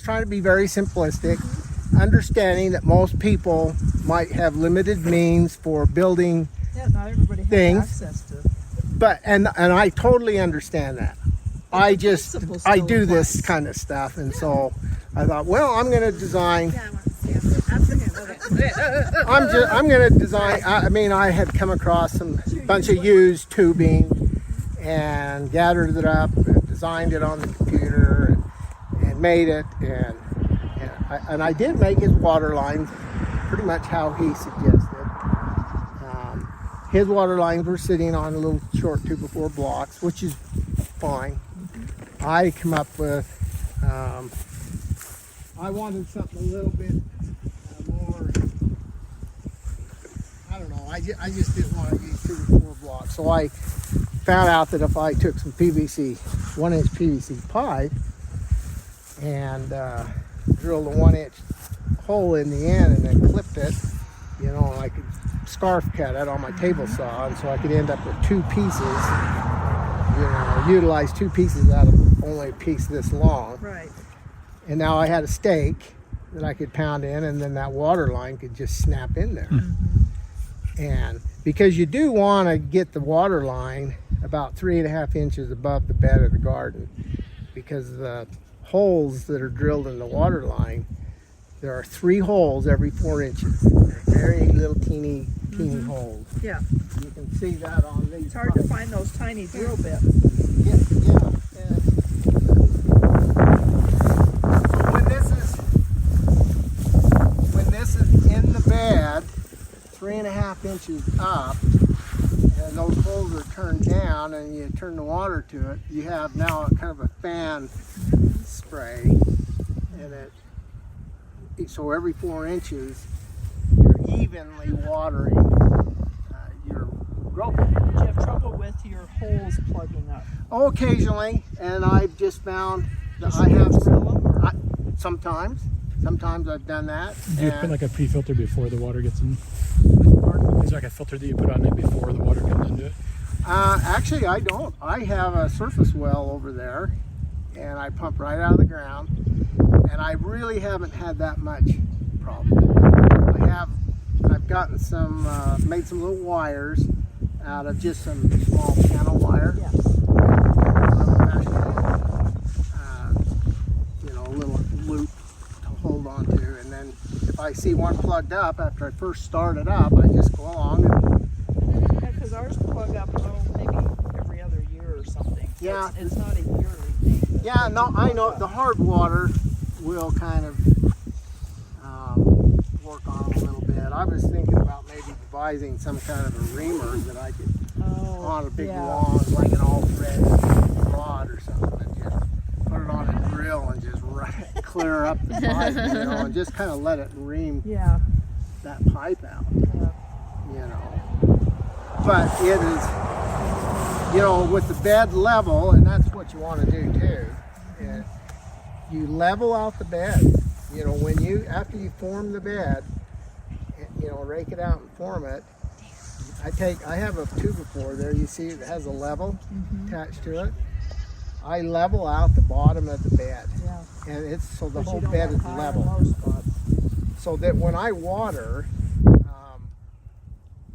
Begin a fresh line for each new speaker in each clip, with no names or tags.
Trying to be very simplistic, understanding that most people might have limited means for building
not everybody has
things,
access to.
but and I totally understand that. I do this kind of stuff, and so I thought, well, I'm going to design. I'm going to design. I mean, I had come across some bunch of used tubing and gathered it up and designed it on the computer and made it, and I did make his water lines pretty much how he suggested. His water lines were sitting on a little short 2x4 blocks, which is fine. I come up with, I wanted something a little bit more, I don't know, I just didn't want to use 2x4 blocks. So I found out that if I took some PVC, 1-inch PVC pipe, and drilled a 1-inch hole in the end and then clipped it, you know, I could scarf cut it on my table saw, and so I could end up with 2 pieces, you know, utilize 2 pieces out of only a piece this long.
Right.
And now I had a stake that I could pound in, and then that water line could just snap in there. Mm-hmm. And because you do want to get the water line about 3.5 inches above the bed of the garden, because the holes that are drilled in the water line, there are 3 holes every 4 inches. They're very little teeny holes.
Yeah.
You can see that on these.
It's hard to find those tiny drill bits.
Yeah. And when this is in the bed, 3.5 inches up, and those holes are turned down, and you turn the water to it, you have now a kind of a fan spray, and so every 4 inches, you're evenly watering your grow bed.
Do you have trouble with your holes plugging up?
Oh, occasionally, and I've just found that I have sometimes I've done that.
Do you put like a pre-filter before the water gets in? Is there like a filter that you put on it before the water comes into it?
Actually, I don't. I have a surface well over there, and I pump right out of the ground, and I really haven't had that much problem. I've gotten some, made some little wires out of just some small channel wire.
Yeah.
You know, a little loop to hold on to, and then if I see one plugged up after I first start it up, I just go along and
because ours plug up maybe every other year or something.
Yeah.
It's not a yearly thing.
yeah, no, I know the hard water will kind of work on a little bit. I was thinking about maybe devising some kind of a reamer that I could on a big long, like an all-thread rod or something, and just put it on a drill and just clear up the pipe, you know, and just kind of let it ream that pipe out, you know. But it is, you know, with the bed level, and that's what you want to do too, is you level out the bed. You know, after you form the bed, you know, rake it out and form it. I have a 2x4 there. You see it has a level attached to it. I level out the bottom of the bed, and it's so the whole bed is level. So that when I water,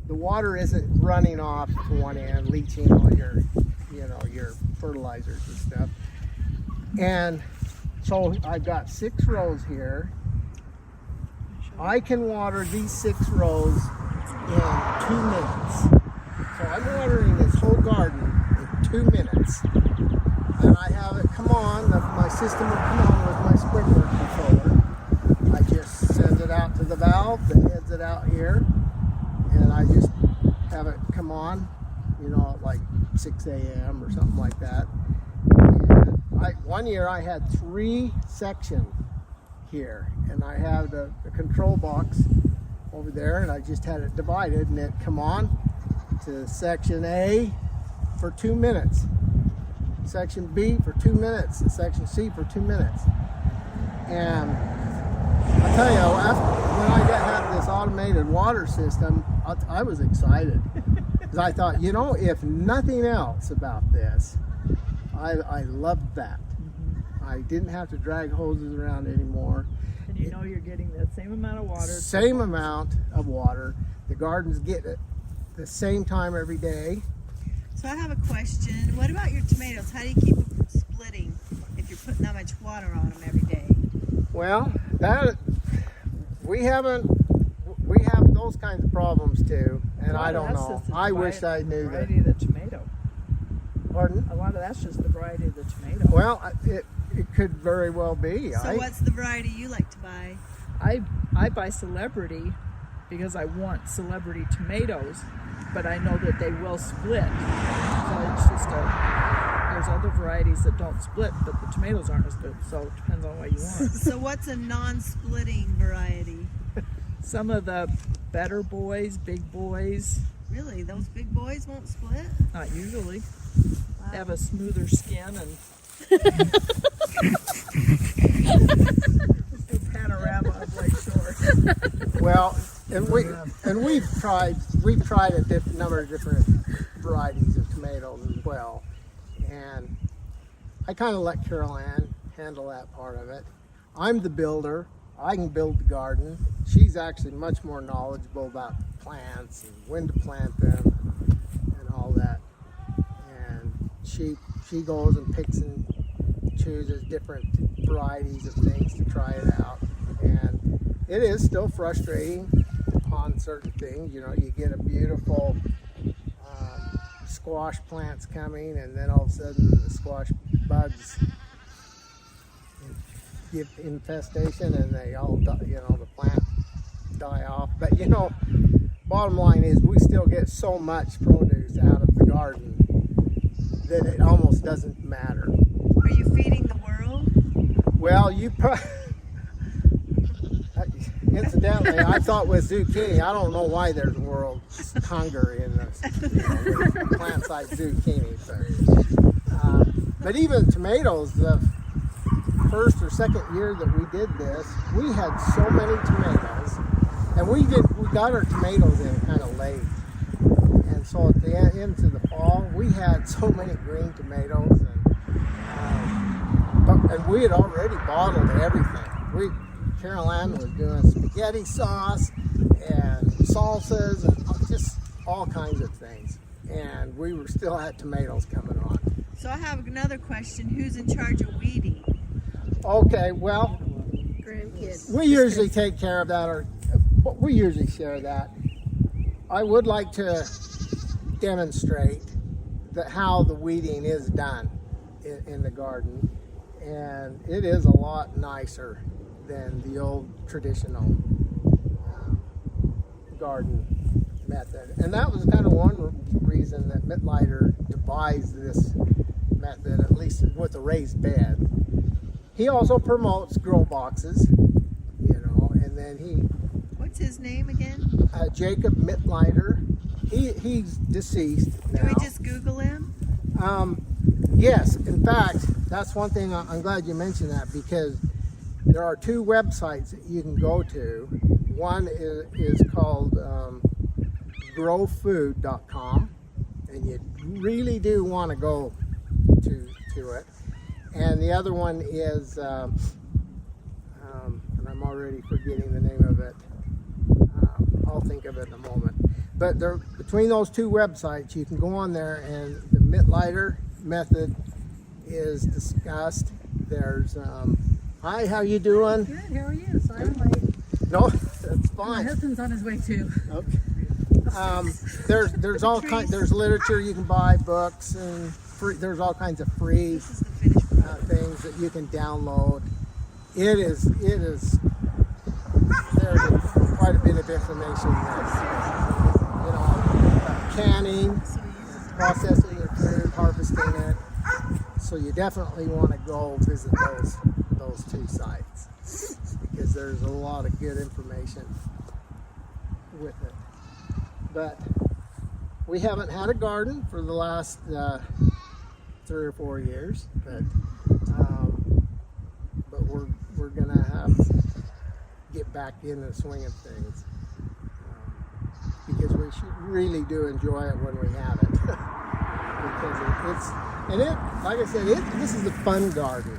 the water isn't running off to one end, leaching all your, you know, your fertilizers and stuff. And so I've got 6 rows here. I can water these 6 rows in 2 minutes. So I'm watering this whole garden in 2 minutes. And I have it come on, my system will come on with my sprinkler controller. I just send it out to the valve that heads it out here. And I just have it come on, you know, at like 6 a.m. or something like that. And one year I had 3 sections here, and I have the control box over there, and I just had it divided, and it come on to section A for 2 minutes, section B for 2 minutes, and section C for 2 minutes. And I tell you, when I had this automated water system, I was excited, because I thought, you know, if nothing else about this, I loved that. I didn't have to drag hoses around anymore.
And you know you're getting the same amount of water.
Same amount of water. The gardens get it the same time every day.
So I have a question. What about your tomatoes? How do you keep them splitting if you're putting that much water on them every day?
Well, we have those kinds of problems too, and I don't know. I wish I knew that.
Variety of the tomato.
Pardon?
A lot of that's just the variety of the tomato.
Well, it could very well be.
So what's the variety you like to buy?
I buy Celebrity because I want Celebrity tomatoes, but I know that they will split. So it's just there's other varieties that don't split, but the tomatoes aren't as good. So it depends on what you want.
So what's a non-splitting variety?
Some of the better boys, big boys,
Really? Those big boys won't split?
not usually.
Wow.
Have a smoother skin and just do panorama of Lake Shore.
Well, and we've tried a number of different varieties of tomatoes as well, and I kind of let Carol Ann handle that part of it. I'm the builder. I can build the garden. She's actually much more knowledgeable about plants and when to plant them and all that. And she goes and picks and chooses different varieties of things to try it out. And it is still frustrating on certain things. You know, you get a beautiful squash plants coming, and then all of a sudden the squash bugs give infestation, and they all die, you know, the plant die off. But you know, bottom line is we still get so much produce out of the garden that it almost doesn't matter.
Are you feeding the world?
Well, incidentally, I thought with zucchini, I don't know why there's world hunger in this, you know, with plants like zucchini. But even tomatoes, the first or second year that we did this, we had so many tomatoes, and we got our tomatoes in kind of late, and so at the end into the fall, we had so many green tomatoes, and we had already bottled everything. Carol Ann was doing spaghetti sauce and salsas and just all kinds of things, and we were still had tomatoes coming on.
So I have another question. Who's in charge of weeding?
Okay, well,
Grandkids.
we usually take care of that, or we usually share that. I would like to demonstrate how the weeding is done in the garden, and it is a lot nicer than the old traditional garden method. And that was kind of one reason that Mittleider devised this method, at least with a raised bed. He also promotes grow boxes, you know, and then
What's his name again?
Jacob Mittleider, he's deceased now.
Can we just Google him?
Yes, in fact, that's one thing I'm glad you mentioned that, because there are two websites that you can go to. One is called growfood.com, and you really do want to go to it. And the other one is, and I'm already forgetting the name of it. I'll think of it in a moment. But between those two websites, you can go on there, and the Mittleider method is discussed. There's, hi, how you doing?
Good, how are you? Sorry I'm late.
No, that's
My
fine.
husband's on his way too.
Okay. There's all kinds. There's literature you can buy, books, and there's all kinds of free
This is the finished product.
things that you can download. There's quite a bit of information that's, you know, about canning,
So you use it.
processing your food, harvesting it. So you definitely want to go visit those two sites, because there's a lot of good information with it. But we haven't had a garden for the last 3 or 4 years, but we're gonna have to get back in the swing of things, because we really do enjoy it when we have it. Because like I said, this is a fun garden.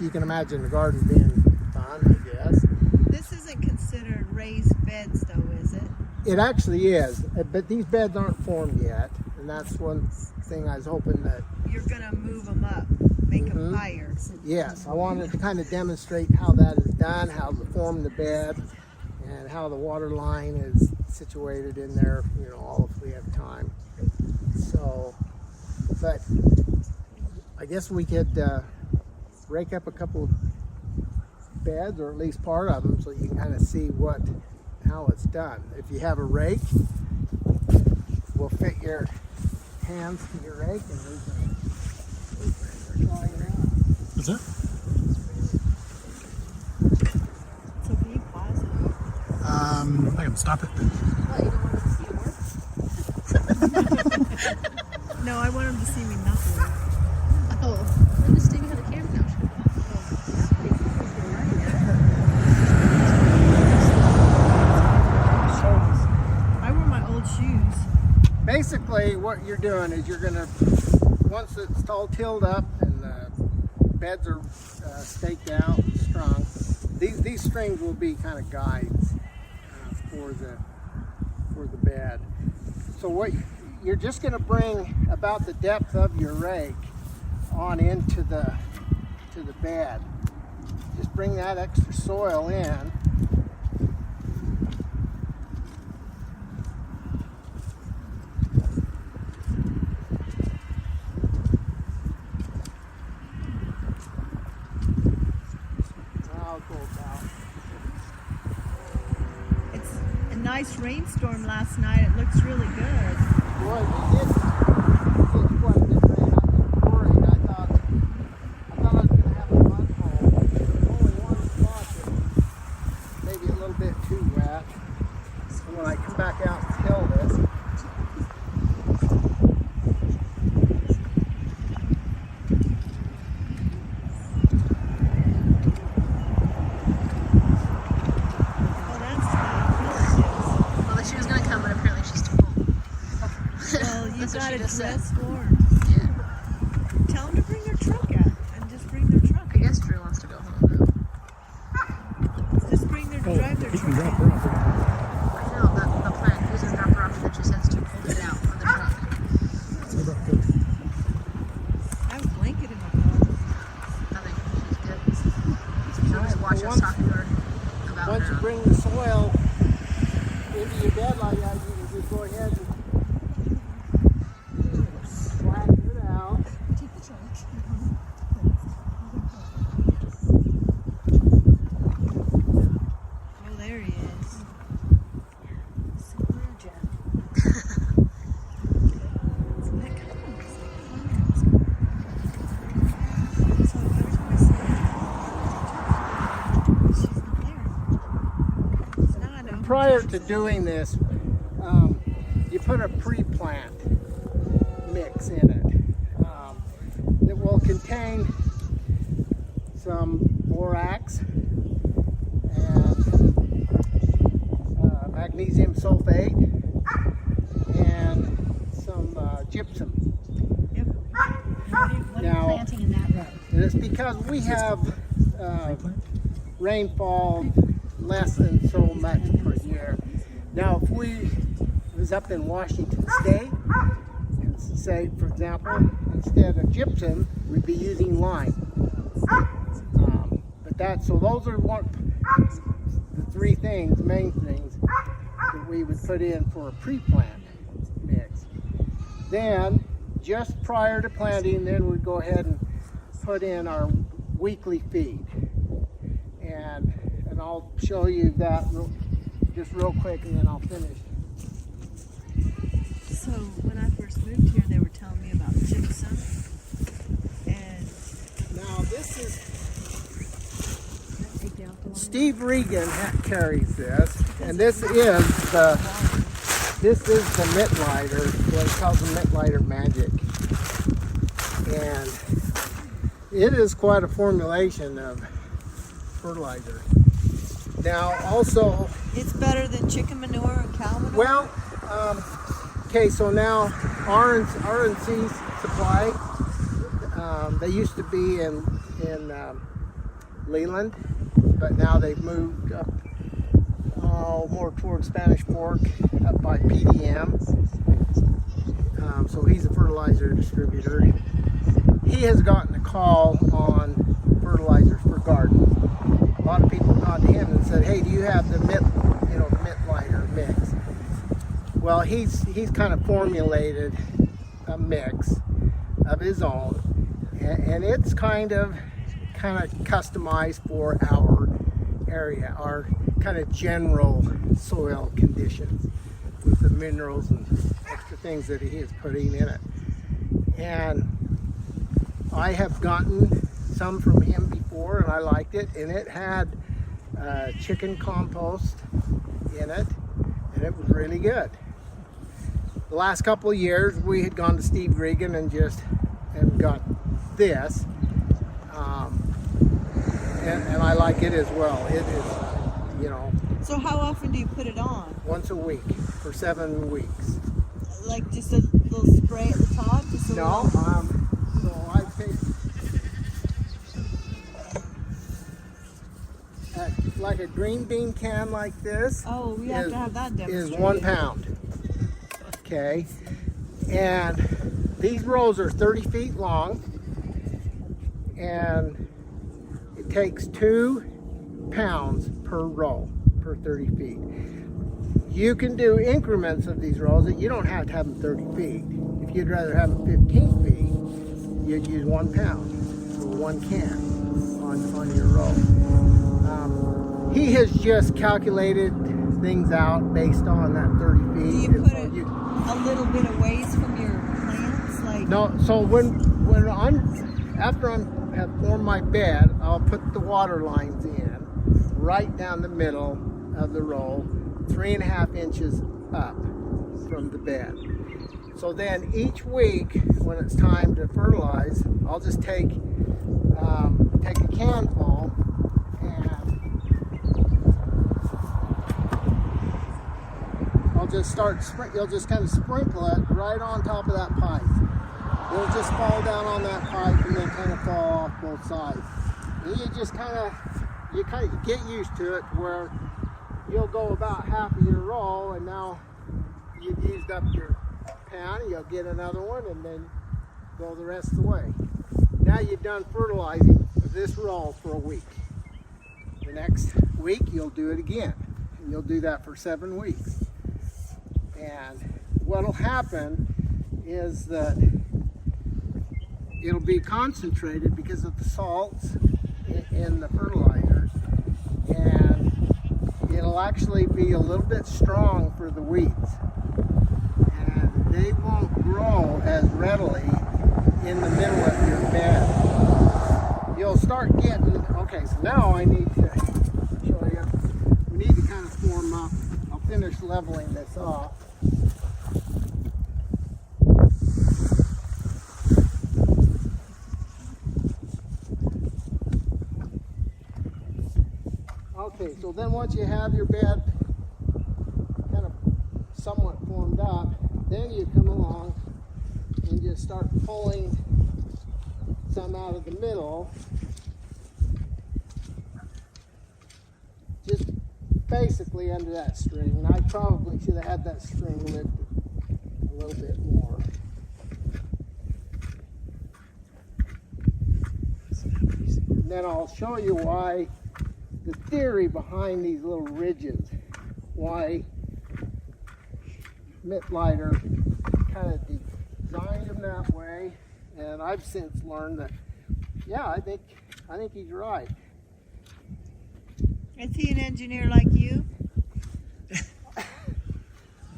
you can imagine the garden being fun, I guess.
This isn't considered raised beds, though, is it?
It actually is, but these beds aren't formed yet, and that's one thing I was hoping that.
You're gonna move them up, make them higher.
Yes, I wanted to kind of demonstrate how that is done, how to form the bed, and how the water line is situated in there, you know, all if we have time. So, but I guess we could rake up a couple of beds, or at least part of them, so you can kind of see how it's done. If you have a rake, we'll fit your hands to your rake and we can try it out.
What's that?
So can you pause it?
I can stop it.
Oh, you don't want to see it work?
No, I want them to see me not work.
Oh, I'm just staying behind the camera now.
I wear my old shoes.
Basically, what you're doing is you're going to, once it's all tilled up and the beds are staked out and strung, these strings will be kind of guides for the bed. So what you're just going to bring about the depth of your rake on into the bed. Just bring that extra soil in. I'll go about.
It's a nice rainstorm last night. It looks really good.
Boy, we did get quite a bit of rain. I was worried. I thought I was going to have a mud hole. Only one spot that was maybe a little bit too wet. And when I come back out and till this,
Oh, that's good.
Well, she was gonna come, but apparently she's too cold.
Well, you
That's what
got
she
to
just said.
dress warm.
Yeah.
Tell them to bring their truck out and just bring their truck.
I guess Drew wants to go home now.
Just bring their drive their
He can
truck.
drop her off.
I know, the plan. He was gonna drop her off, and then she says it's too cold to get out on the truck.
I have a blanket in my car.
I think she's good. She'll just watch us talking to her about
once you
her.
bring the soil into your bed like that, you can just go ahead and flatten it out.
Oh, there he is.
Prior to doing this, you put a pre-plant mix in it that will contain some borax and magnesium sulfate and some gypsum.
Yep.
Now,
Planting in that row.
and it's because we have rainfall less than so much per year. Now, if we was up in Washington State, and say, for example, instead of gypsum, we'd be using lime. So those are the three things, main things that we would put in for a pre-plant mix. Then, just prior to planting, then we'd go ahead and put in our weekly feed. And I'll show you that just real quick, and then I'll finish.
So when I first moved here, they were telling me about gypsum. And
Now this is Steve Regan carries this, and this is the Mittleider, what he calls the Mittleider Magic, and it is quite a formulation of fertilizer. Now also,
it's better than chicken manure and cow manure.
well, okay, so now RNC supply, they used to be in Leland, but now they've moved up more towards Spanish Fork, up by PDM. So he's a fertilizer distributor. He has gotten a call on fertilizers for gardens. A lot of people gone to him and said, "Hey, do you have the Mittleider mix?" Well, he's kind of formulated a mix of his own, and it's kind of customized for our area, our kind of general soil conditions, with the minerals and extra things that he is putting in it. And I have gotten some from him before, and I liked it, and it had chicken compost in it, and it was really good. The last couple of years, we had gone to Steve Regan and got this, and I like it as well. It is,
So how often do you put it on?
once a week for 7 weeks.
Like just a little spray at the top? Just a
No,
little...
so I take like a green bean can like this.
Oh, we have to have that
Is
demonstrated.
1 pound. Okay, and these rows are 30 feet long, and it takes 2 pounds per row per 30 feet. You can do increments of these rows that you don't have to have them 30 feet. If you'd rather have them 15 feet, you'd use 1 pound for 1 can on your row. He has just calculated things out based on that 30 feet.
Do you put it a little bit of ways from your plants? Like
No, so after I have formed my bed, I'll put the water lines in right down the middle of the row, 3.5 inches up from the bed. So then each week, when it's time to fertilize, I'll just take a can full and you'll just kind of sprinkle it right on top of that pipe. It'll just fall down on that pipe and then kind of fall off both sides. And you just kind of get used to it to where you'll go about half of your row, and now you've used up your pan, you'll get another one and then go the rest of the way. Now you've done fertilizing this row for a week. The next week you'll do it again, and you'll do that for 7 weeks. And what'll happen is that it'll be concentrated because of the salts in the fertilizer, and it'll actually be a little bit strong for the weeds, and they won't grow as readily in the middle of your bed. You'll start getting, okay, so now I need to show you, we need to kind of form up. I'll finish leveling this off. Okay, so then once you have your bed kind of somewhat formed up, then you come along and just start pulling some out of the middle. Just basically under that string. And I probably should have had that string lifted a little bit more. And then I'll show you why, the theory behind these little ridges, why Mittleider kind of designed them that way, and I've since learned that, yeah, I think he's right.
is he an engineer like you?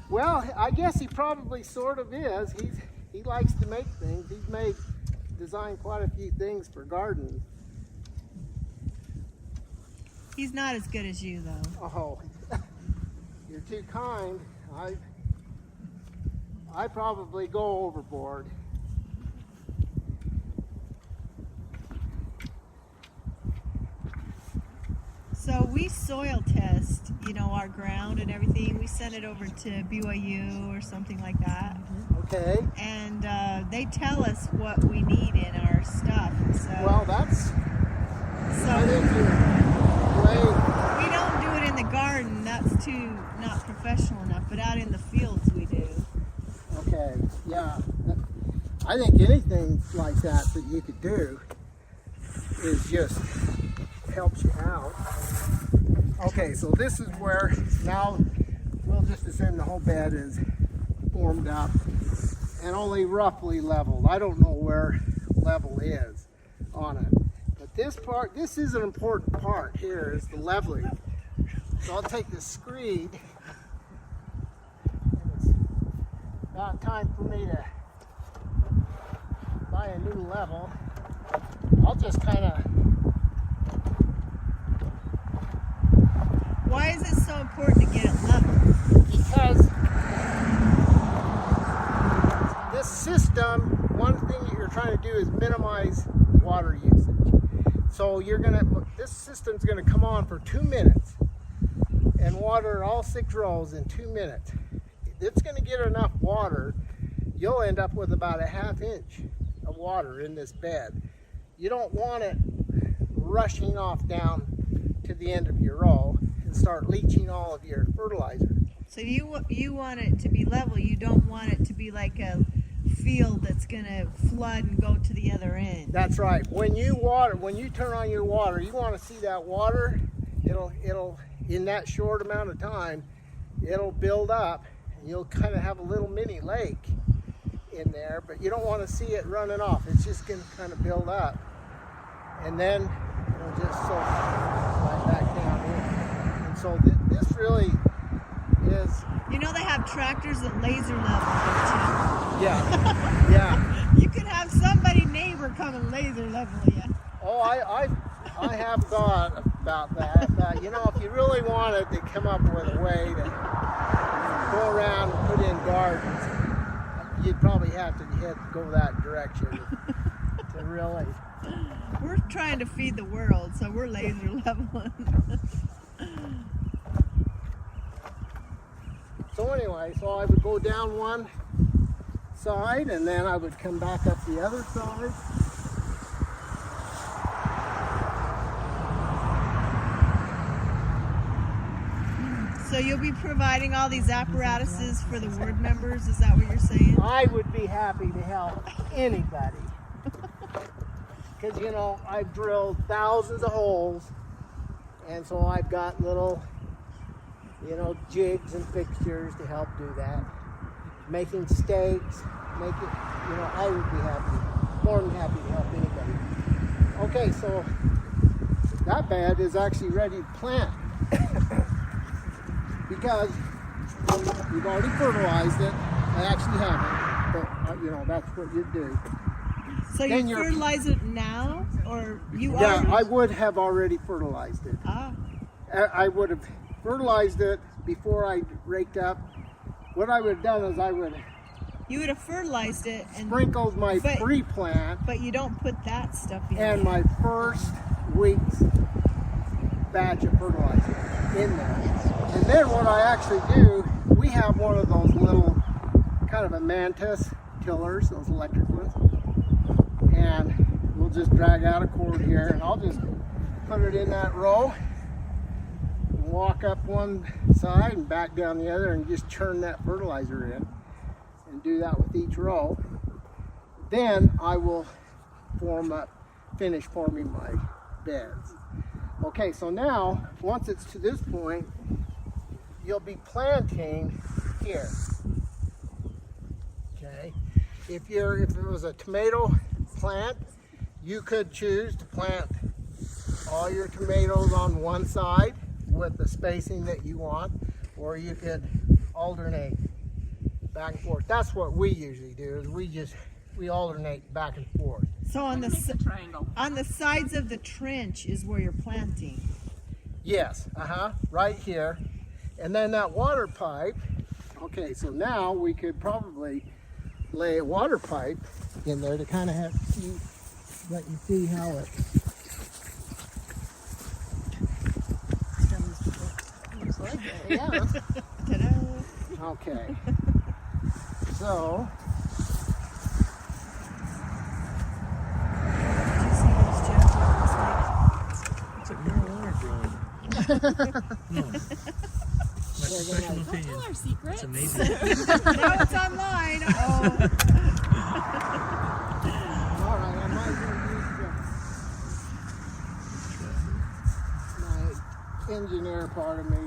Well, I guess he probably sort of is. He likes to make things. He's designed quite a few things for gardens.
He's not as good as you though.
Oh, you're too kind. I probably go overboard.
So we soil test, our ground and everything. We send it over to BYU or something like that.
Okay.
And they tell us what we need in our stuff. So
Well, that's I think you're way.
We don't do it in the garden. That's too not professional enough. But out in the fields, we do.
Okay, yeah. I think anything like that you could do is just helps you out. Okay, so this is where now we'll just assume the whole bed is formed up and only roughly leveled. I don't know where level is on it. But this is an important part here, is the leveling. So I'll take the screed. It's about time for me to buy a new level. I'll just kind of.
Why is it so important to get it level?
Because this system, one thing that you're trying to do is minimize water usage. So this system's gonna come on for 2 minutes and water all 6 rows in 2 minutes. It's gonna get enough water, you'll end up with about a ½ inch of water in this bed. You don't want it rushing off down to the end of your row and start leaching all of your fertilizer.
So you want it to be level. You don't want it to be like a field that's gonna flood and go to the other end.
That's right. When you turn on your water, you want to see that water. It'll in that short amount of time, it'll build up, and you'll kind of have a little mini lake in there. But you don't want to see it running off. It's just going to kind of build up, and then it'll just soak right back down in. And so this really is.
You know they have tractors that laser level, don't
Yeah. Yeah.
you? You could have somebody neighbor come and laser level you.
Oh, I have thought about that. You know, if you really wanted to come up with a way to go around and put in gardens, you'd probably have to go that direction to really.
We're trying to feed the world, so we're laser leveling.
So anyway, so I would go down one side and then I would come back up the other side.
So you'll be providing all these apparatuses for the ward members, is that what you're saying?
I would be happy to help anybody. Because, you know, I've drilled thousands of holes, and so I've got little, you know, jigs and fixtures to help do that. Making stakes, you know, I would be more than happy to help anybody. Okay, so that bed is actually ready to plant. Because we've already fertilized it. I actually haven't, but you know, that's what you do.
So
Then
you fertilize it now, or you are?
Yeah, I would have already fertilized it.
Ah.
I would have fertilized it before I raked up. What I would have done is
You would have fertilized it and
sprinkled my pre-plant.
But you don't put that stuff in.
And my first week's batch of fertilizer in there. And then what I actually do, we have one of those little kind of a mantis tillers, those electric ones. And we'll just drag out a cord here and I'll just put it in that row, walk up one side and back down the other and just churn that fertilizer in and do that with each row. Then I will finish forming my beds. Okay, so now once it's to this point, you'll be planting here. Okay, if it was a tomato plant, you could choose to plant all your tomatoes on one side with the spacing that you want, or you could alternate back and forth. That's what we usually do, is we alternate back and forth.
So on the
triangle.
On the sides of the trench is where you're planting.
Yes, right here. And then that water pipe, okay, so now we could probably lay a water pipe in there to kind of let you see how it looks like it. Yeah.
Ta-da.
Okay. So
Did you see those, Jeff, last week?
No. My professional opinion.
Our secrets.
It's amazing.
Now it's online. Oh.
All right, I might as well use my engineer part of me.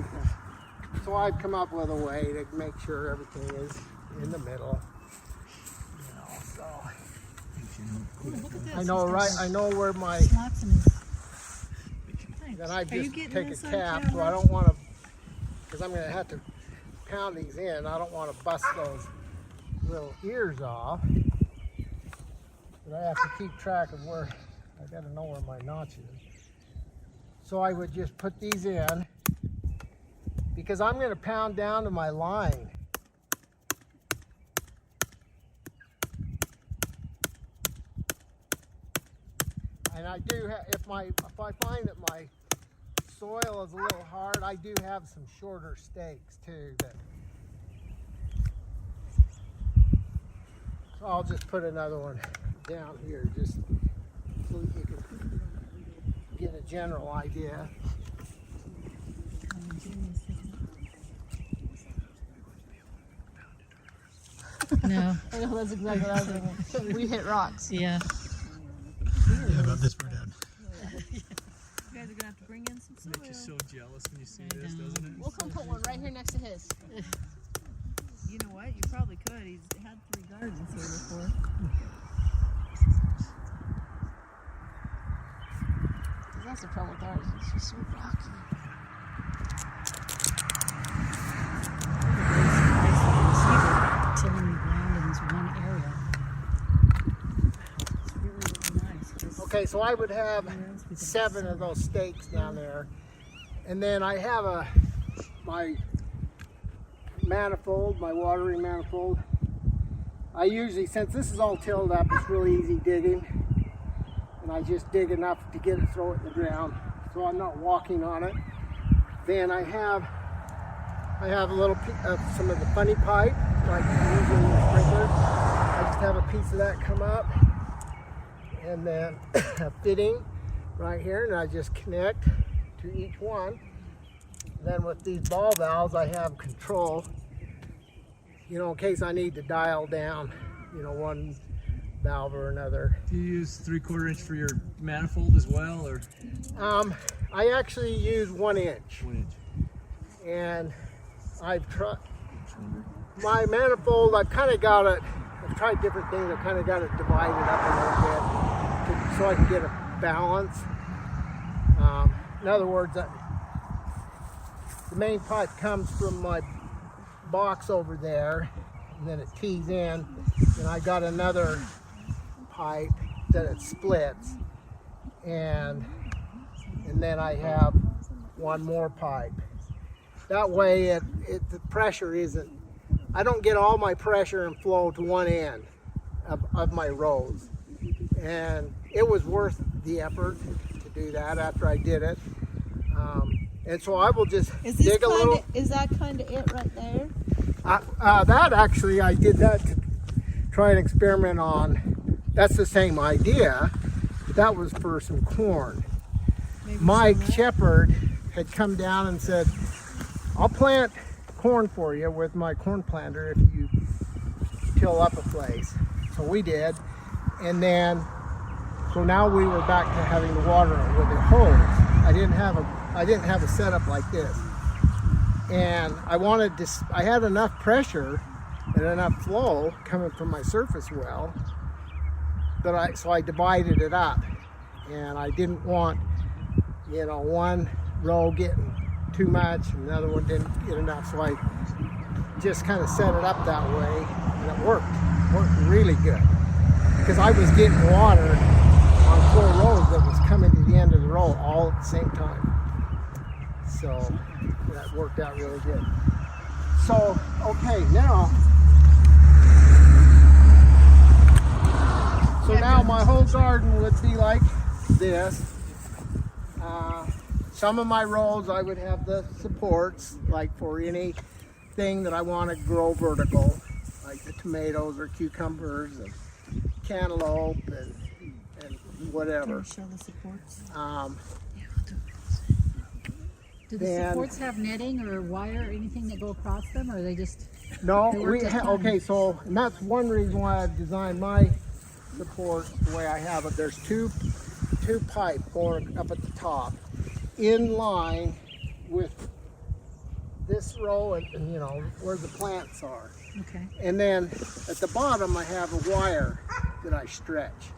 So I've come up with a way to make sure everything is in the middle. You know, so
Look at this.
I know I know where my.
Slots in his.
Then I
Are you
just
getting
take a
this on
cap, so
camera?
I don't want to, because I'm going to have to pound these in. I don't want to bust those little ears off. But I have to keep track of where, I got to know where my notch is. So I would just put these in, because I'm going to pound down to my line. And I do have, if I find that my soil is a little hard, I do have some shorter stakes too. So I'll just put another one down here just so you can get a general idea.
No.
I know, that's exactly what I was thinking. We hit rocks.
Yeah.
Yeah, about this far down.
You guys are gonna have to bring in some soil.
Makes you so jealous when you see
I
this,
know.
doesn't it?
We'll come put one right here next to his.
You know what? You probably could. He's had 3 gardens here before.
That's the problem with ours. It's just so rocky.
Tilling the ground in this one area. It's really, really nice. Just
Okay, so I would have 7 of those stakes down there. And then I have my manifold, my watering manifold. I usually, since this is all tilled up, it's really easy digging. And I just dig enough to get it, throw it in the ground, so I'm not walking on it. Then I have a little some of the funny pipe, like usually in the sprinklers. I just have a piece of that come up, and then a fitting right here, and I just connect to each one. Then with these ball valves, I have control, you know, in case I need to dial down, you know, one valve or another.
Do you use 3/4 inch for your manifold as well, or
I actually use 1 inch,
1 inch?
and I've tried my manifold. I've kind of got it. I've tried different things. I've kind of got it divided up a little bit so I can get a balance. In other words, the main pipe comes from my box over there, and then it tees in, and I got another pipe that it splits, and then I have one more pipe. That way the pressure isn't, I don't get all my pressure and flow to one end of my rows. And it was worth the effort to do that after I did it. And so I will just dig a little.
Is that kind of it right there?
That actually, I did that to try and experiment on. That's the same idea, but that was for some corn.
Maybe
Mike
some of that?
Shepard had come down and said, I'll plant corn for you with my corn planter if you till up a place. So we did, and then so now we were back to having to water it with a hose. I didn't have a setup like this, and I had enough pressure and enough flow coming from my surface well that so I divided it up, and I didn't want, you know, one row getting too much and another one didn't get enough, so I just kind of set it up that way, and it worked really good, because I was getting water on 4 rows that was coming to the end of the row all at the same time. So that worked out really good. So, okay, now my whole garden would be like this. Some of my rows I would have the supports, like for anything that I want to grow vertical, like the tomatoes or cucumbers and cantaloupe and whatever.
Show the supports.
Do the
then-
supports have netting or wire or anything that go across them, or are they just?
No,
They work just fine.
okay, so, and that's one reason why I've designed my support the way I have it. There's two pipe going up at the top, in line with this row and you know, where the plants are.
Okay.
And then at the bottom I have a wire that I stretch.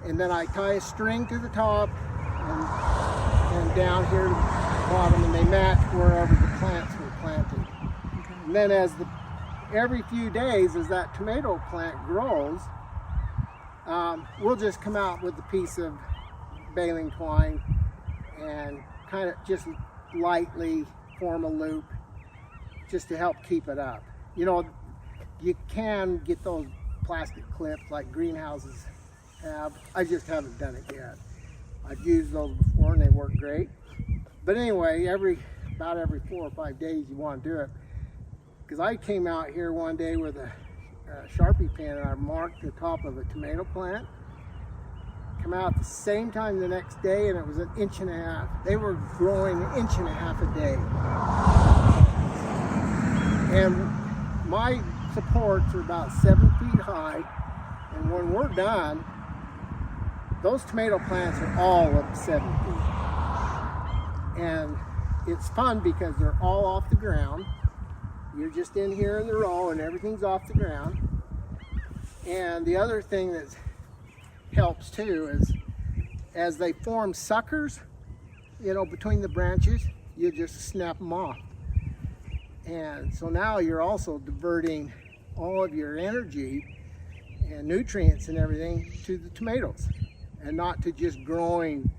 And then I tie a string to the top and down here to the bottom, and they match wherever the plants were planted.
Okay.
And then every few days as that tomato plant grows, we'll just come out with a piece of baling twine and kind of just lightly form a loop just to help keep it up. You know, you can get those plastic clips like greenhouses have. I just haven't done it yet. I've used those before and they work great. But anyway, about every 4 or 5 days you want to do it. Because I came out here one day with a Sharpie pen and I marked the top of a tomato plant. Come out at the same time the next day and it was 1.5 inches. They were growing 1.5 inches a day. And my supports are about 7 feet high. And when we're done, those tomato plants are all up 7 feet. And it's fun because they're all off the ground. You're just in here in the row and everything's off the ground. And the other thing that helps too is as they form suckers, you know, between the branches, you just snap them off. And so now you're also diverting all of your energy and nutrients and everything to the tomatoes and not to just growing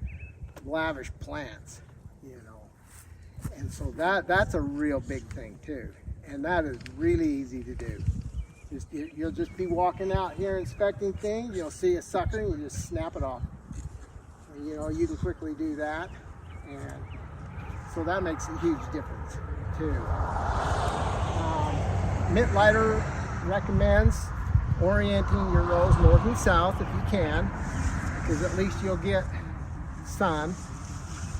lavish plants, you know. And so that's a real big thing too. And that is really easy to do. You'll just be walking out here inspecting things, you'll see a sucker and you just snap it off. And, you know, you can quickly do that. And so that makes a huge difference too. Mittleider recommends orienting your rows north and south if you can, because at least you'll get sun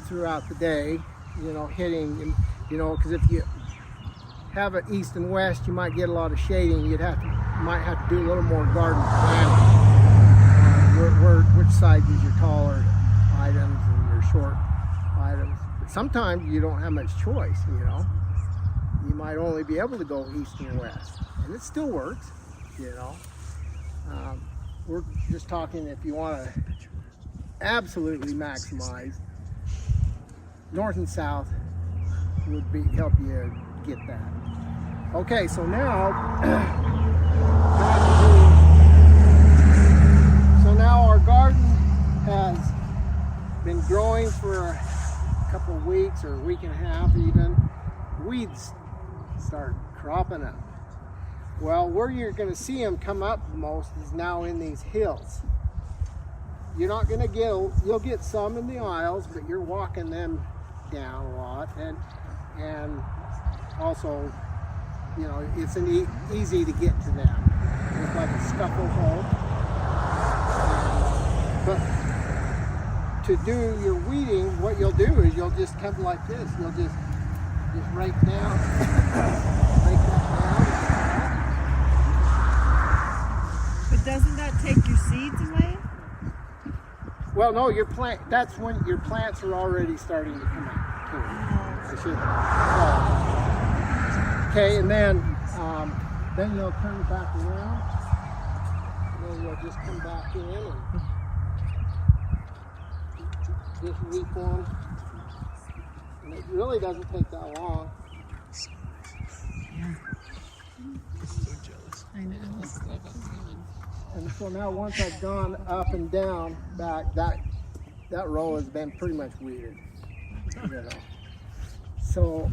throughout the day, you know, hitting, you know, because if you have it east and west, you might get a lot of shading. You might have to do a little more garden planting. Which side is your taller items and your short items. But sometimes you don't have much choice, you know. You might only be able to go east and west, and it still works, you know. We're just talking if you want to absolutely maximize, north and south would help you get that. Okay, so now our garden has been growing for a couple of weeks or a week and a half even. Weeds start cropping up. Well, where you're going to see them come up the most is now in these hills. You're not going to you'll get some in the aisles, but you're walking them down a lot, and also, you know, it's easy to get to them. It's like a scuffle hole. But to do your weeding, what you'll do is you'll just come like this. You'll just rake down, rake that down.
But doesn't that take your seeds away?
Well, no, that's when your plants are already starting to come out too. Okay, and then you'll turn it back around. And then you'll just come back in and just reform. And it really doesn't take that long.
I know.
And so now once I've gone up and down back, that row has been pretty much weeded. You know. So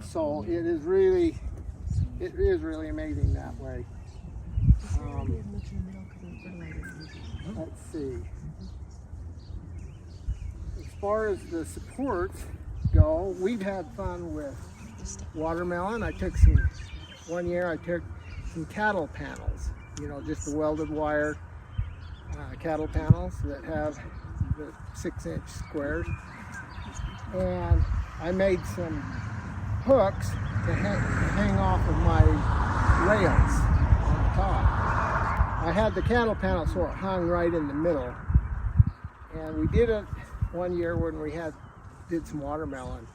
so it is really amazing that way. Let's see. As far as the supports go, we've had fun with watermelon. One year I took some cattle panels, you know, just the welded wire cattle panels that have the 6-inch squares. And I made some hooks to hang off of my rails on the top. I had the cattle panel so it hung right in the middle. And we did it one year when we did some watermelon.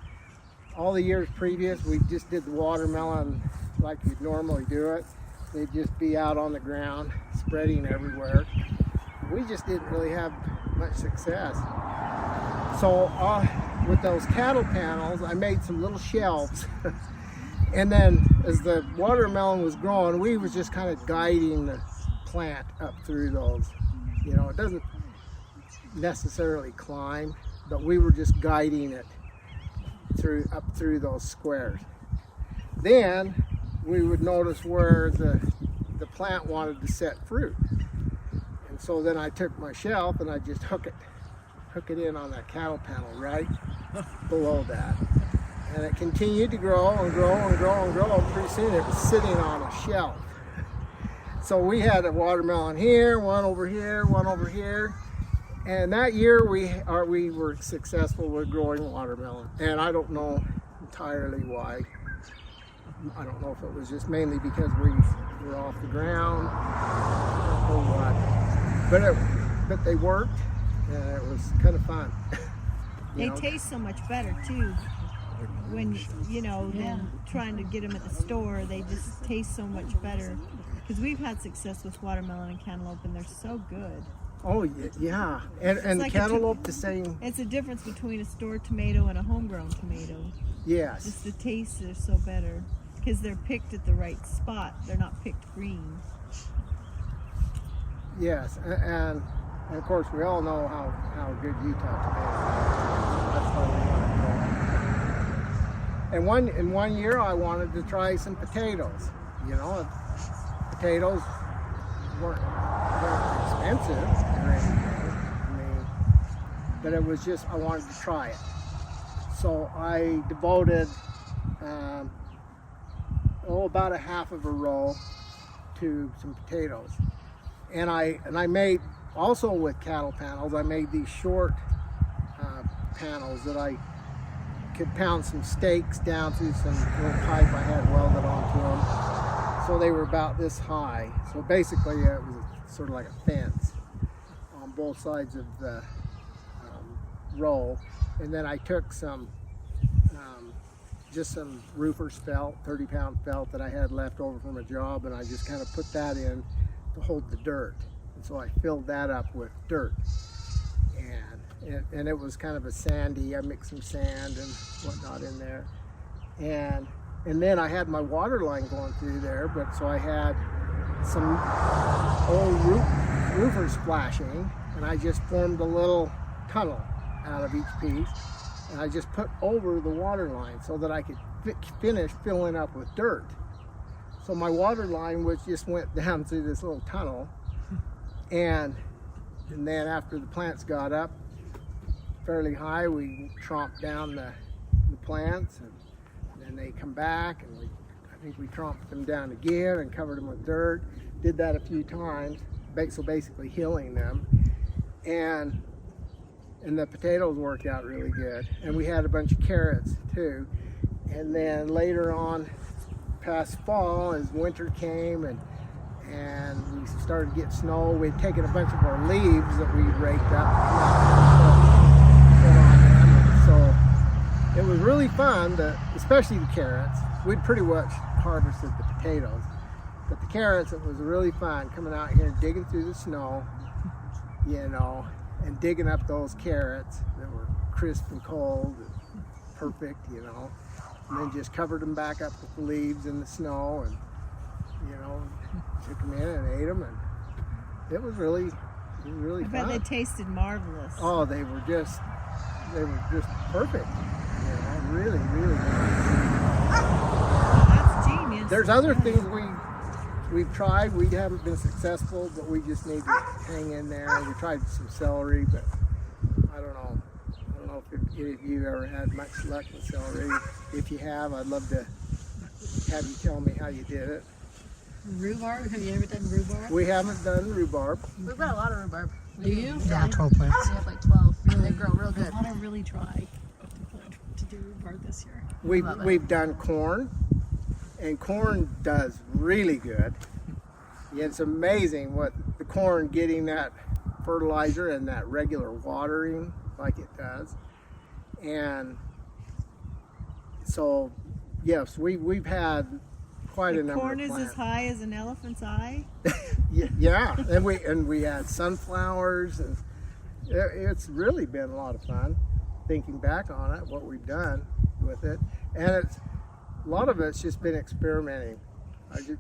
All the years previous, we just did the watermelon like you'd normally do it. They'd just be out on the ground, spreading everywhere. We just didn't really have much success. So with those cattle panels, I made some little shelves. And then as the watermelon was growing, we was just kind of guiding the plant up through those. You know, it doesn't necessarily climb, but we were just guiding it up through those squares. Then we would notice where the plant wanted to set fruit. And so then I took my shelf and I just hook it in on that cattle panel right below that. And it continued to grow and grow and grow and grow. And pretty soon it was sitting on a shelf. So we had a watermelon here, one over here, one over here. And that year we were successful with growing watermelon. And I don't know entirely why. I don't know if it was just mainly because we were off the ground or what. But they worked, and it was kind of fun.
They taste so much better too. When than trying to get them at the store, they just taste so much better. Because we've had success with watermelon and cantaloupe, and they're so good.
Oh yeah, and
like
cantaloupe the same.
It's a difference between a store tomato and a homegrown tomato.
Yes.
Just the taste is so better because they're picked at the right spot. They're not picked green.
Yes, and of course we all know how good Utah tomatoes are. That's why we want to grow. And in one year I wanted to try some potatoes. Potatoes weren't expensive or anything. But it was just I wanted to try it. So I devoted about a half of a row to some potatoes. And I made, also with cattle panels, I made these short panels that I could pound some stakes down through some little pipe I had welded onto them. So they were about this high. So basically it was sort of like a fence on both sides of the row. And then I took just some roofer's felt, 30-pound felt that I had left over from a job, and I just kind of put that in to hold the dirt. And so I filled that up with dirt. And it was kind of a sandy, I mixed some sand and whatnot in there. And then I had my water line going through there, so I had some old roofer splashing, and I just formed a little tunnel out of each piece. And I just put over the water line so that I could finish filling up with dirt. So my water line just went down through this little tunnel, and then after the plants got up fairly high, we tromped down the plants, and then they come back, and I think we tromped them down again and covered them with dirt. Did that a few times, so basically hilling them. And the potatoes worked out really good. And we had a bunch of carrots too. And then later on, past fall, as winter came and we started to get snow, we'd taken a bunch of our leaves that we raked up and put on them. So it was really fun, especially the carrots. We'd pretty much harvested the potatoes. But the carrots, it was really fun coming out here and digging through the snow, and digging up those carrots that were crisp and cold and perfect, and then just covered them back up with the leaves in the snow, and took them in and ate them, and it was really
I
fun.
bet they tasted marvelous.
Oh, they were just perfect, really good.
That's genius.
There's other things we've tried. We haven't been successful, but we just need to hang in there. We tried some celery, but I don't know if any of you ever had much luck with celery. If you have, I'd love to have you tell me how you did it.
Rhubarb? Have you ever done rhubarb?
We haven't done rhubarb.
We've got a lot of rhubarb.
Do you?
Yeah.
12 plants.
We have like 12.
They grow real good.
I want to really try to do rhubarb this year.
We've done corn, and corn does really good. Yeah, it's amazing what the corn getting that fertilizer and that regular watering like it does. And so, yes, we've had quite a
The
number
corn
of
is
plants.
as high as an elephant's eye.
Yeah, and we had sunflowers, and it's really been a lot of fun thinking back on it, what we've done with it, and a lot of it's just been experimenting.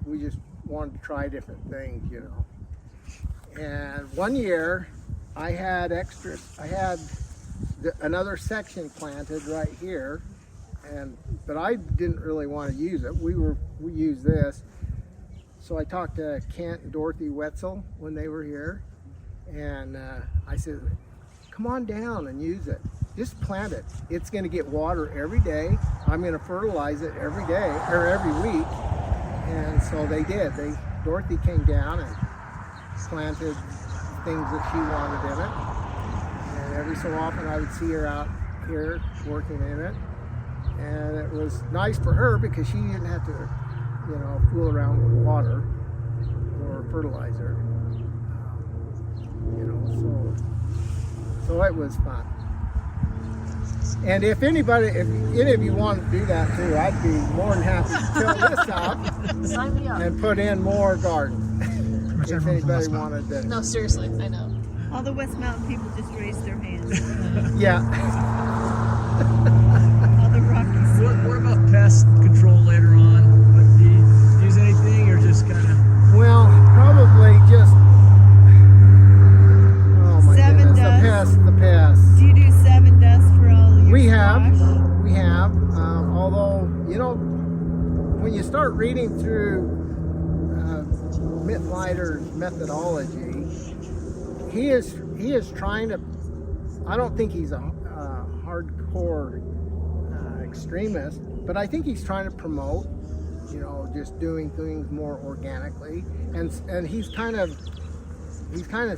We just wanted to try different things, you know. And one year, I had extras. I had another section planted right here, but I didn't really want to use it. We used this. So I talked to Kent and Dorothy Wetzel when they were here, and I said, come on down and use it. Just plant it. It's going to get water every day. I'm going to fertilize it every day or every week. And so they did. Dorothy came down and planted things that she wanted in it. And every so often I would see her out here working in it. And it was nice for her because she didn't have to, fool around with water or fertilizer. So it was fun. And if any of you want to do that too, I'd be more than happy to fill this up
Sign me up.
and put in more garden.
much
If
everyone from
anybody
West Mountain.
wanted to.
No, seriously, I know.
All the West Mountain people just raised their hands.
Yeah.
All the Rockies.
What about pest control later on? Like, do you use anything or just kind of?
Well, probably just. Oh my
7
goodness,
dust.
the pest.
Do you do 7 dust for all your
We have.
squash?
Although, when you start reading through Mittleider's methodology, he is trying to. I don't think he's a hardcore extremist, but I think he's trying to promote, just doing things more organically, and he's kind of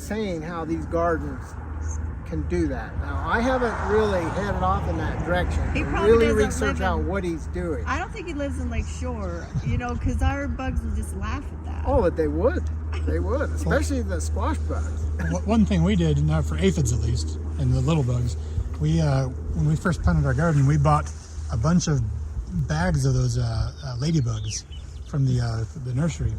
saying how these gardens can do that. Now, I haven't really headed off in that direction.
He
to
probably
really
doesn't
research
live
out
in-
what he's doing.
I don't think he lives in Lake Shore, because our bugs will just laugh at that.
Oh, but they would, especially the squash bugs.
One thing we did, now for aphids at least, and the little bugs, we when we first planted our garden, we bought a bunch of bags of those ladybugs from the nursery.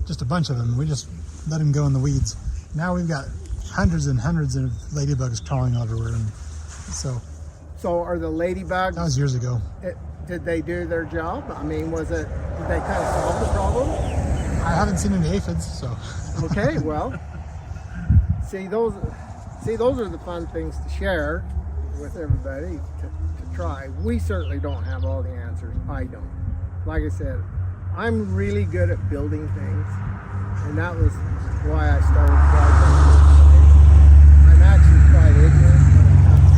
Just a bunch of them. We just let them go in the weeds. Now we've got hundreds and hundreds of ladybugs crawling everywhere, and so
So are the ladybugs?
that was years ago.
Did they do their job? I mean, did they kind of solve the problem?
I haven't seen any aphids, so
Okay, well, see those are the fun things to share with everybody to try. We certainly don't have all the answers. I don't. Like I said, I'm really good at building things, and that was why I started gardening. I'm actually quite ignorant when it comes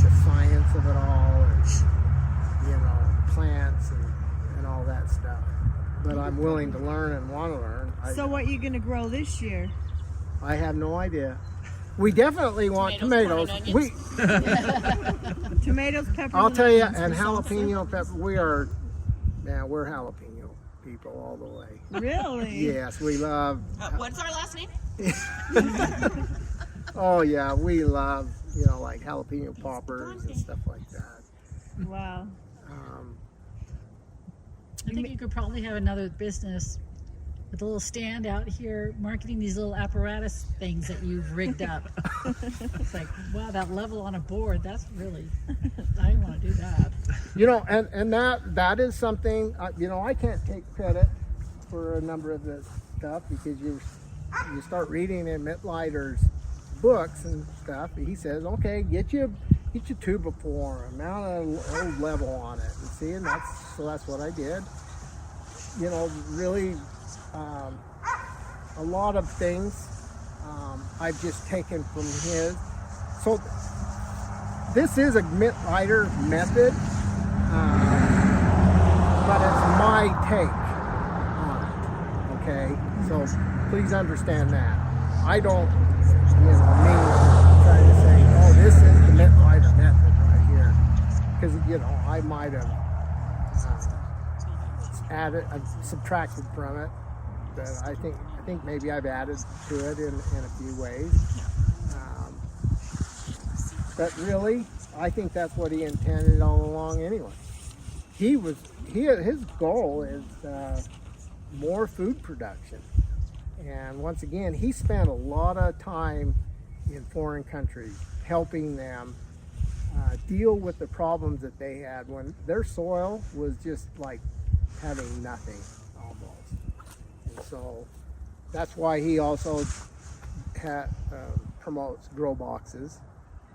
to the science of it all, and plants and all that stuff. But I'm willing to learn and want to learn.
So what are you going to grow this year?
I have no idea. We definitely want tomatoes.
Tomatoes, corn, and
Tomatoes, peppers.
I'll tell you,
onions
and
for salsa?
jalapeno pepper. We're jalapeno people all the way.
Really?
Yes, we love.
What's our last name?
Oh yeah, we love like jalapeno poppers and stuff like that.
Wow.
I think you could probably have another business with a little stand out here marketing these little apparatus things that you've rigged up. It's like, wow, that level on a board, that's really, I want to do that.
And that is something. I can't take credit for a number of this stuff because you start reading in Mittleider's books and stuff. He says, okay, get you tubiform, mount a old level on it, and see, and that's what I did. Really, a lot of things I've just taken from his. So this is a Mittleider method, but it's my take on it. Okay, so please understand that. I don't, mean to try to you know, I might have subtracted from it, but I think maybe I've added to it in a few ways. But really, I think that's what he intended all along anyway. His goal is more food production. And once again, he spent a lot of time in foreign countries helping them deal with the problems that they had when their soil was just like having nothing almost. And so that's why he also promotes grow boxes.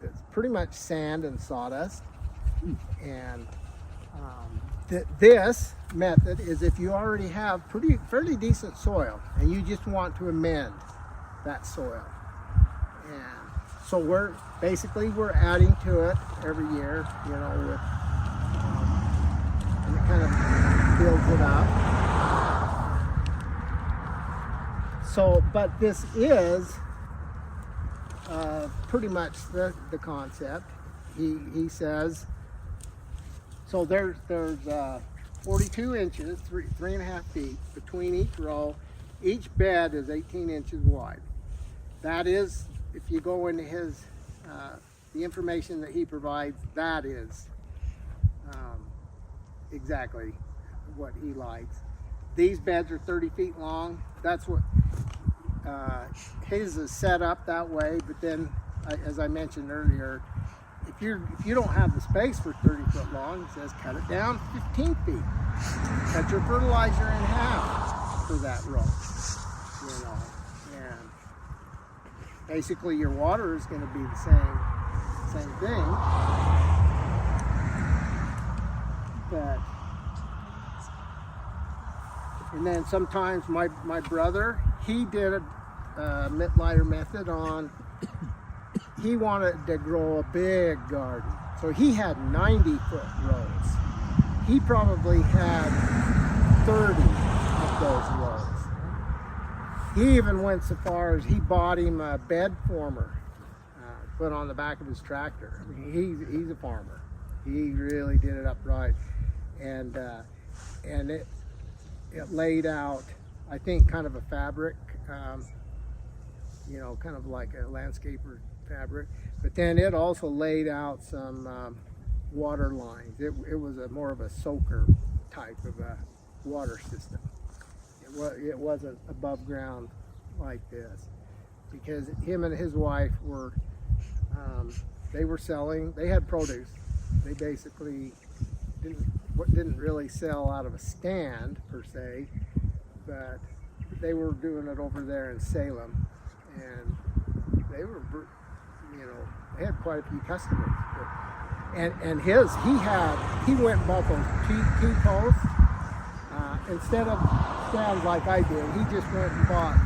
It's pretty much sand and sawdust. And this method is if you already have fairly decent soil and you just want to amend that soil. And so we're adding to it every year, you know, with, and it kind of builds it up. So, but this is pretty much the concept. He says, so there's 42 inches, 3.5 feet between each row. Each bed is 18 inches wide. That is, if you go into his, the information that he provides, that is exactly what he likes. These beds are 30 feet long. That's what his is set up that way. But then, as I mentioned earlier, if you don't have the space for 30 foot long, it says cut it down 15 feet. Cut your fertilizer in half for that row. You know, and basically your water is going to be the same thing. But and then sometimes my brother, he did a Mittleider method on. He wanted to grow a big garden, so he had 90-foot rows. He probably had 30 of those rows. He even went so far as he bought him a bed former, put on the back of his tractor. I mean, he's a farmer. He really did it up right, and it laid out, I think, kind of a fabric, you know, kind of like a landscaper fabric, but then it also laid out some water lines. It was more of a soaker type of a water system. It wasn't above ground like this, because him and his wife were they were selling. They had produce. They basically didn't really sell out of a stand per se, but they were doing it over there in Salem, and they were, you know, they had quite a few customers. And he went and bought those T-posts instead of stands like I did. He just went and bought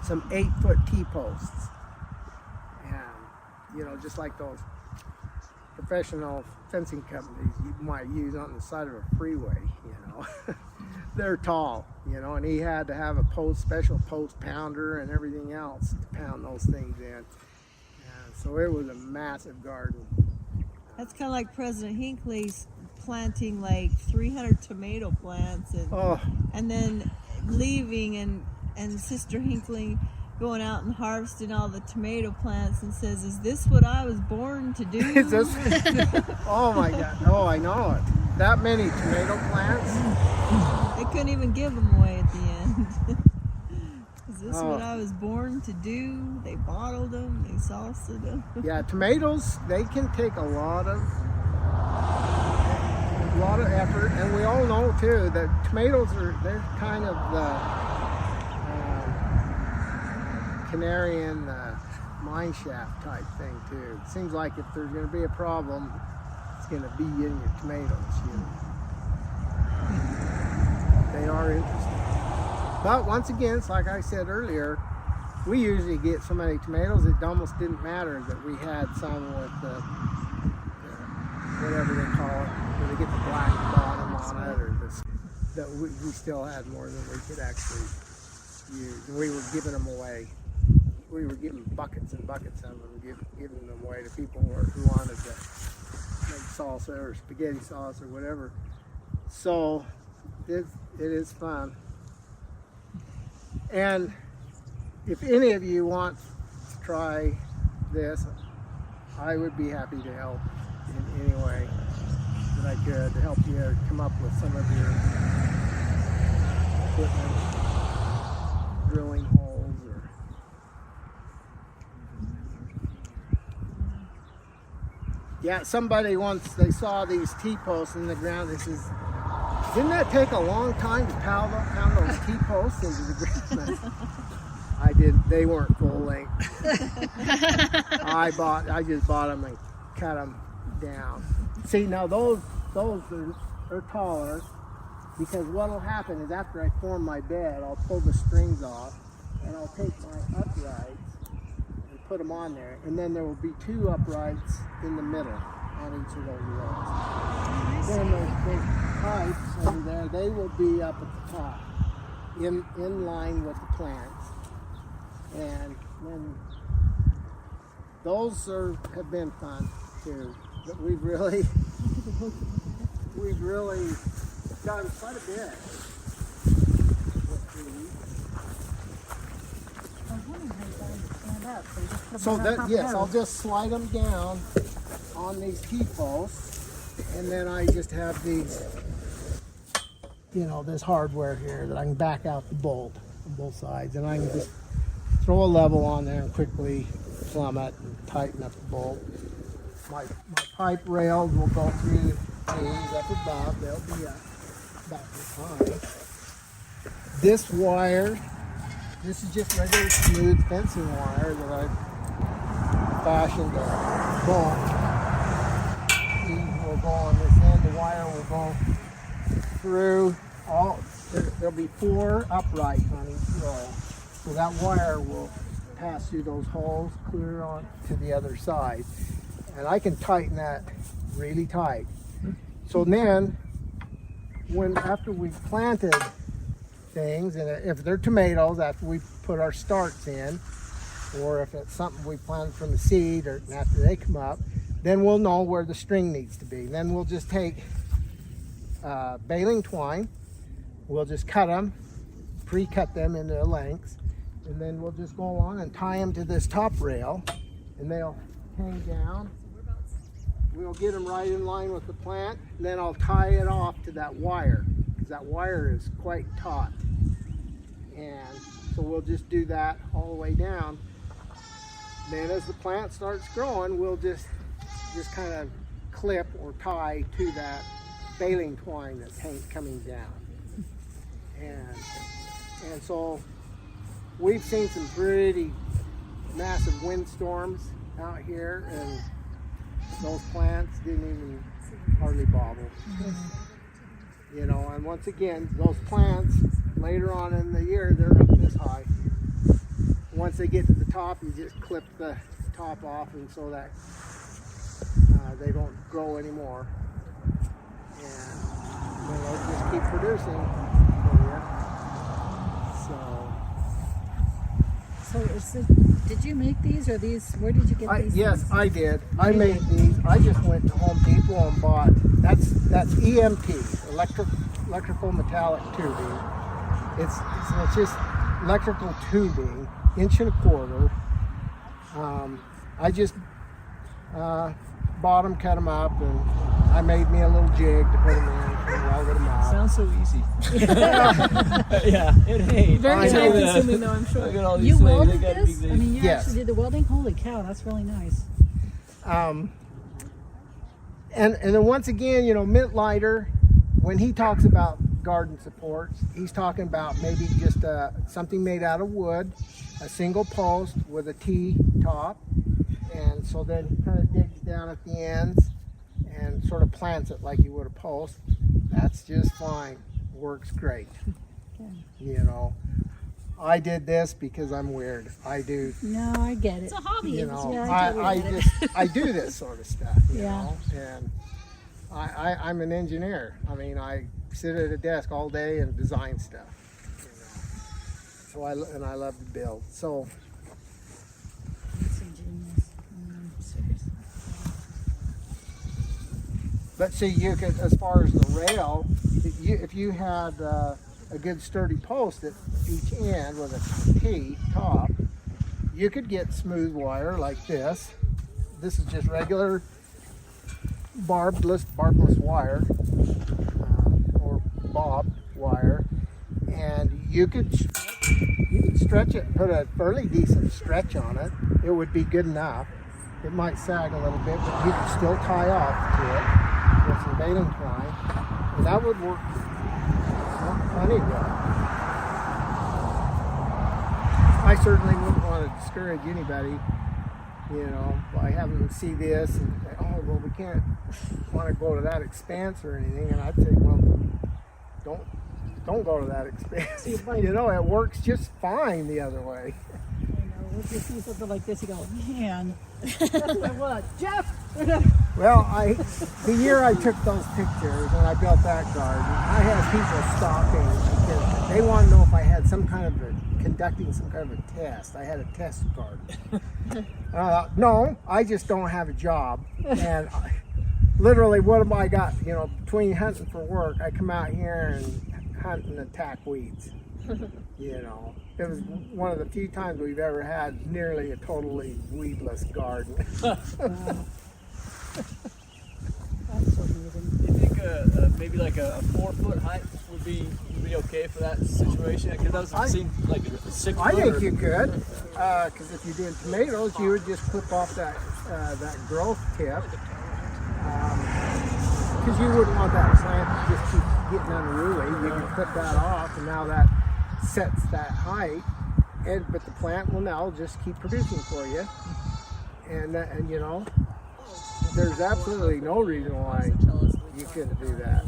some 8-foot T-posts, and you know, just like those professional fencing companies you might use on the side of a freeway, you know. They're tall, you know, and he had to have a special post pounder and everything else to pound those things in. And so it was a massive garden.
That's kind of like President Hinckley's planting like 300 tomato plants and then leaving and Sister Hinckley going out and harvesting all the tomato plants and says, "Is this what I was born to do?"
Is this? Oh my God! Oh, I know it. That many tomato plants.
They couldn't even give them away at the end. Is this what I was born to do? They bottled them. They salsa'd them. Yeah,
tomatoes. They can take a lot of effort, and we all know too that tomatoes they're kind of the canary in the mine shaft type thing too. It seems like if there's going to be a problem, it's going to be in your tomatoes. You know. They are interesting. But once again, it's like I said earlier, we usually get so many tomatoes it almost didn't matter that we had some with the whatever they call it, where they get the black bottom on it, or this, that we still had more than we could actually use. And we were giving them away. We were giving buckets and buckets of them, giving them away to people who wanted to make salsa or spaghetti sauce or whatever. So it is fun. And if any of you want to try this, I would be happy to help in any way that I could to help you come up with some of your equipment, drilling holes or yeah, somebody once, they saw these T-posts in the ground, they says, didn't that take a long time to pound those T-posts into the ground? I didn't, they weren't full length. I just bought them and cut them down. See, now those are taller, because what'll happen is after I form my bed, I'll pull the strings off and I'll take my uprights and put them on there, and then there will be 2 uprights in the middle on each of those rows. Then those pipes over there, they will be up at the top, in line with the plants. And when those have been fun too, but we've really done quite a bit with these. So that, yes, I'll just slide them down on these T-posts, and then I just have these, this hardware here that I can back out the bolt on both sides, and I can just throw a level on there and quickly plumb it and tighten up the bolt. My pipe rails will go through these up above. They'll be about this high. This wire, this is just regular smooth fencing wire that I fashioned a bolt. These will go on this end. The wire will go through all. There'll be 4 uprights on each row. So that wire will pass through those holes, clear on to the other side. And I can tighten that really tight. So then, after we've planted things, and if they're tomatoes, after we put our starts in, or if it's something we planted from the seed, or after they come up, then we'll know where the string needs to be. Then we'll just take baling twine, we'll just cut them, pre-cut them into lengths, and then we'll just go along and tie them to this top rail, and they'll hang down. We'll get them right in line with the plant, and then I'll tie it off to that wire, because that wire is quite taut. And so we'll just do that all the way down. Then as the plant starts growing, we'll just kind of clip or tie to that baling twine that's coming down. And so we've seen some pretty massive windstorms out here, and those plants didn't even hardly bobble. And once again, those plants later on in the year, they're up this high. Once they get to the top, you just clip the top off, and so that they don't grow anymore. And then they'll just keep producing for you.
So did you make these, or where did you get these?
Yes, I did. I made these. I just went to Home Depot and bought, that's EMT, electrical metallic tubing. It's just electrical tubing, 1.25 inches. I just bought them, cut them up, and I made me a little jig to put them in and welded them out.
Sounds so easy. Yeah, it ain't.
Very time consuming though, I'm sure.
Look at all these
You
things.
welded
They gotta be
this?
big.
I mean, you
Yes.
actually did the welding? Holy cow, that's really nice.
And then once again, Mittleider, when he talks about garden supports, he's talking about maybe just something made out of wood, a single post with a T top, and so then he kind of digs down at the ends and sort of plants it like you would a post. That's just fine. Works great. I did this because I'm weird. I do.
No, I get it.
It's a hobby.
Yeah, I totally get it.
I do this sort of stuff,
Yeah.
and I'm an engineer. I mean, I sit at a desk all day and design stuff. So I love to build. So
That's ingenious. Seriously.
But see, you could, as far as the rail, if you had a good sturdy post at each end with a T top, you could get smooth wire like this. This is just regular barbless wire, or bobbed wire, and you could stretch it, put a fairly decent stretch on it. It would be good enough. It might sag a little bit, but you could still tie off to it with some baling twine, and that would work plenty well. I certainly wouldn't want to discourage anybody, you know, by having them see this and say, oh, well, we can't want to go to that expense or anything. And I'd say, well, don't go to that expense. You know, it works just fine the other way.
If you see something like this, you go, man, that's what I want. Jeff!
Well, the year I took those pictures when I built that garden, I had people stopping because they want to know if I had conducting some kind of a test. I had a test garden. No, I just don't have a job. And literally, what have I got? You know, between hunting for work, I come out here and hunt and attack weeds. You know, it was one of the few times we've ever had nearly a totally weedless garden.
That's so amazing.
You think maybe like a 4-foot height would be okay for that situation? Because that was like a 6 foot.
I think you could, because if you're doing tomatoes, you would just clip off that growth tip, because you wouldn't want that plant to just keep getting unruly. You can clip that off, and now that sets that height, but the plant will now just keep producing for you, and you know, there's absolutely no reason why you couldn't do that.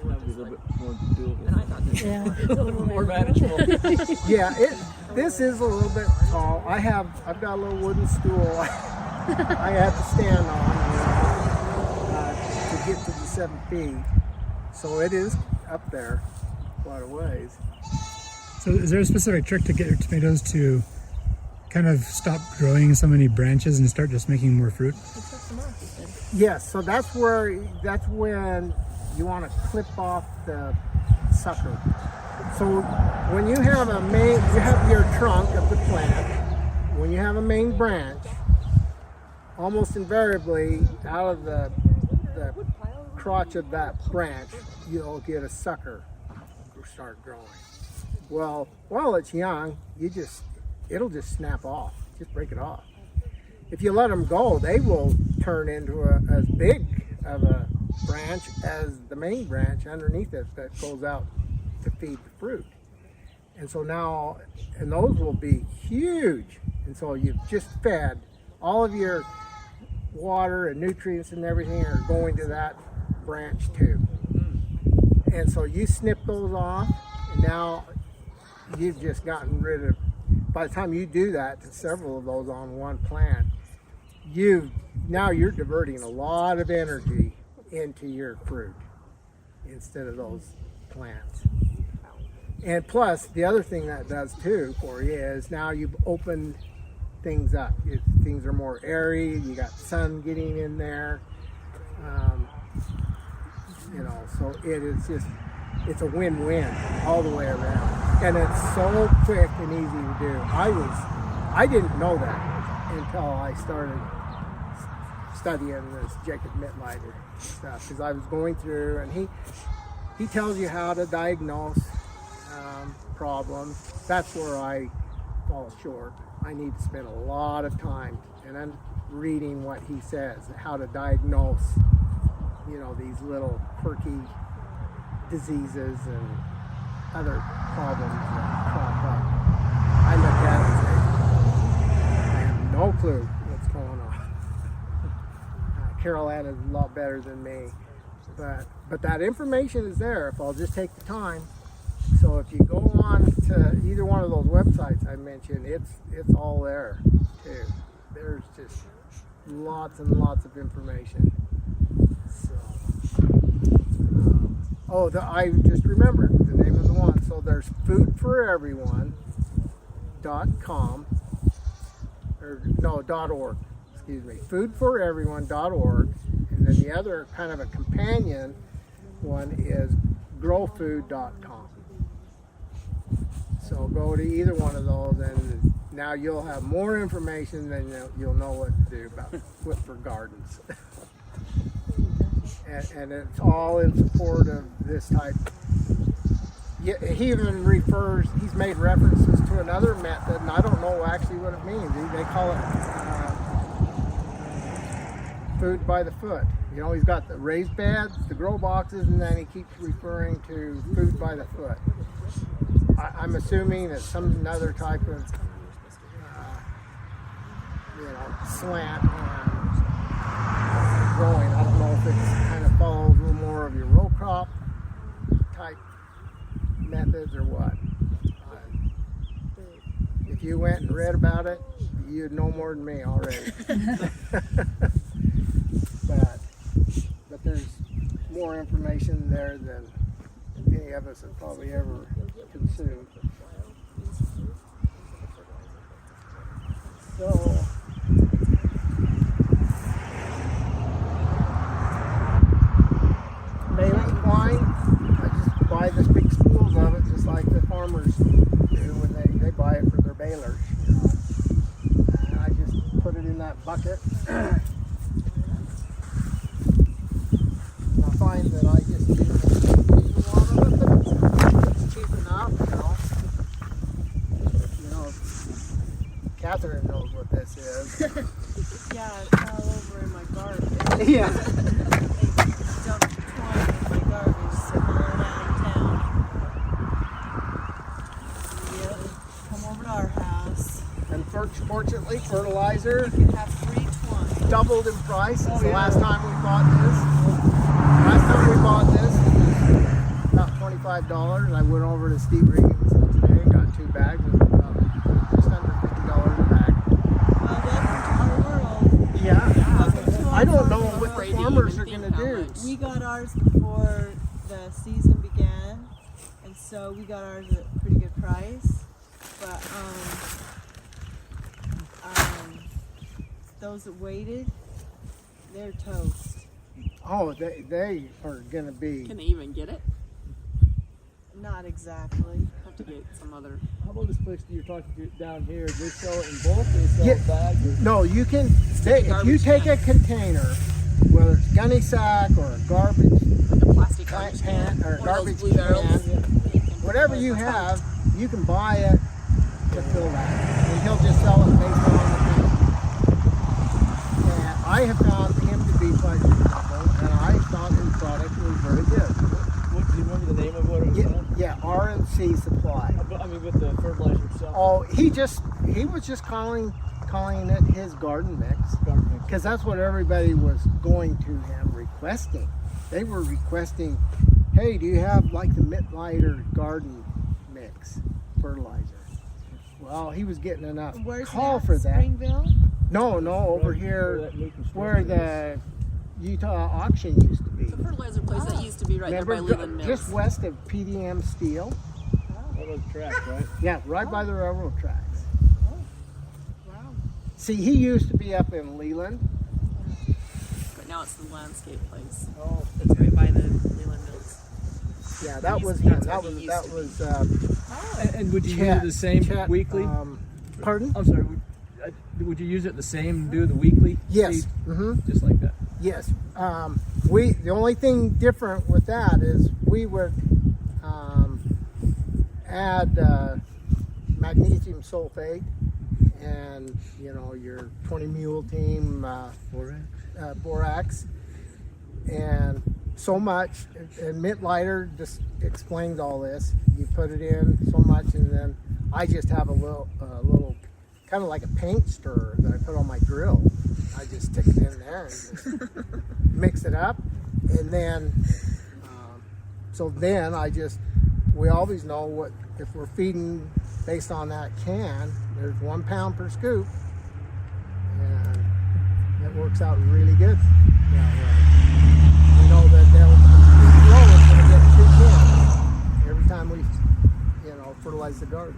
That would be a little bit more doable.
Yeah.
A little more manageable.
Yeah, this is a little bit tall. I've got a little wooden stool I have to stand on, to get to the 7 feet. So it is up there quite a ways.
So is there a specific trick to get your tomatoes to kind of stop growing so many branches and start just making more fruit?
Yes, so that's when you want to clip off the sucker. So when you have you have your trunk of the plant, when you have a main branch, almost invariably out of the crotch of that branch, you'll get a sucker start growing. Well, while it's young, it'll just snap off, just break it off. If you let them go, they will turn into as big of a branch as the main branch underneath it that goes out to feed the fruit. And so now, and those will be huge. And so you've just fed all of your water and nutrients and everything are going to that branch too. And so you snip those off, and now you've just gotten rid of, by the time you do that to several of those on one plant, now you're diverting a lot of energy into your fruit instead of those plants. And plus, the other thing that does too for you is now you've opened things up. Things are more airy, you got sun getting in there. You know, so it's a win-win all the way around. And it's so quick and easy to do. I didn't know that until I started studying this Jacob Mittleider stuff, because I was going through, and he tells you how to diagnose problems. That's where I fall short. I need to spend a lot of time and I'm reading what he says, how to diagnose, you know, these little quirky diseases and other problems that crop up. I look at it and say, I have no clue what's going on. Carol Ann is a lot better than me, but that information is there if I'll just take the time. So if you go on to either one of those websites I mentioned, it's all there too. There's just lots and lots of information. So, I just remembered the name of the one. So there's foodforeveryone.com, or no, .org. Excuse me, foodforeveryone.org, and then the other kind of a companion one is growfood.com. So go to either one of those, and now you'll have more information than you'll know what to do for gardens. and it's all in support of this type. He even he's made references to another method, and I don't know actually what it means. They call it food by the foot. You know, he's got the raised beds, the grow boxes, and then he keeps referring to food by the foot. I'm assuming that another type of, slant on growing. I don't know if it kind of follows a little more of your row crop type methods or what. If you went and read about it, you'd know more than me already. but there's more information there than any of us have probably ever consumed. So baling twine, I just buy this big spools of it, just like the farmers do when they buy it for their balers. And I just put it in that bucket. And I find that I just use water with it. It's cheap enough, Catherine knows what this is.
Yeah, it's all over in my garbage.
Yeah.
They dumped the twine in my garbage sitting all around town. Yep, come over to our house.
And fortunately, fertilizer
You can have free twine.
doubled in price since the last time we bought this. Last time we bought this, it was about $25. I went over to Steve Regan's today, got 2 bags of just under $50 a bag.
Well, welcome to our world.
Yeah.
Welcome to our
I don't know
world.
what the farmers are going to do.
We got ours before the season began, and so we got ours at a pretty good price. But those that waited, they're toast.
Oh, they are going to be.
Can they even get it?
Not exactly.
Have to get some other.
How about this place that you're talking to down here? They sell it in bulk. They sell
Yeah.
bags.
No, you can. If you take a container, whether it's gunny sack or a garbage
Like a plastic garbage
can or a
One of those
garbage
blue barrels.
can, whatever you have, you can buy it to fill that, and he'll just sell it based on the thing. And I have found him to be quite reasonable, and I thought his product was very good.
What, do you remember the name of what it was called?
Yeah, R&C Supply.
I mean, with the fertilizer itself.
Oh, he was just calling it his garden mix, because that's what everybody was going to him requesting. They were requesting, hey, do you have like the Mittleider garden mix fertilizer? Well, he was getting enough
Where's
call
that?
for that.
Springville?
No, over here where the Utah auction used to be.
The fertilizer place that used to be right
Remember,
there by Leland Mills.
just west of PDM Steel?
Right on the track, right?
Yeah, right by the railroad tracks.
Wow.
See, he used to be up in Leland.
But now it's the landscape place.
Oh,
It's right by the Leland Mills.
yeah, that was
That's
him.
where he
That
used
was
And would you
Chet-
use it the same
Chet,
weekly?
Pardon?
I'm sorry. Would you use it the same? Do the weekly?
Yes.
seed?
Mm-hmm.
Just like that.
Yes. The only thing different with that is we would add magnesium sulfate and your 20 mule team borax and so much. And Mittleider just explains all this. You put it in so much, and then I just have a little kind of like a paint stirrer that I put on my grill. I just stick it in there and just mix it up, and then we always know what if we're feeding based on that can. There's 1 pound per scoop, and it works out really good. We know that they'll get 2 cans every time we fertilize the garden.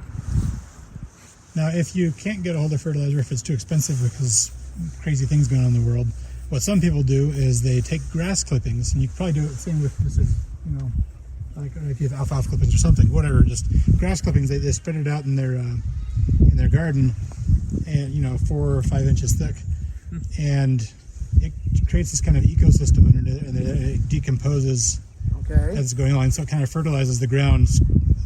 Now, if you can't get a hold of fertilizer, if it's too expensive because crazy things going on in the world, what some people do is they take grass clippings, and you can probably do it the same with this is, you know, like if you have alfalfa clippings or something, whatever, just grass clippings. They spread it out in their garden, and 4 or 5 inches thick, and it creates this kind of ecosystem under it, and it decomposes as it's going on. So it kind of fertilizes the ground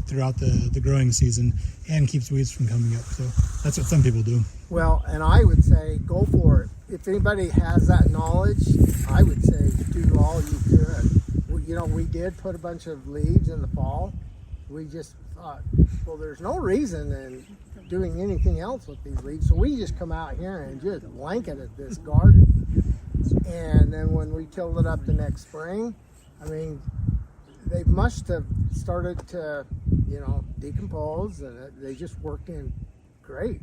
throughout the growing season and keeps weeds from coming up. So that's what some people do.
Well, and I would say go for it. If anybody has that knowledge, I would say do all you could. We did put a bunch of leaves in the fall. We just thought, well, there's no reason in doing anything else with these leaves. So we just come out here and just blanketed this garden. And then when we tilled it up the next spring, I mean, they must have started to, decompose, and they just worked in great.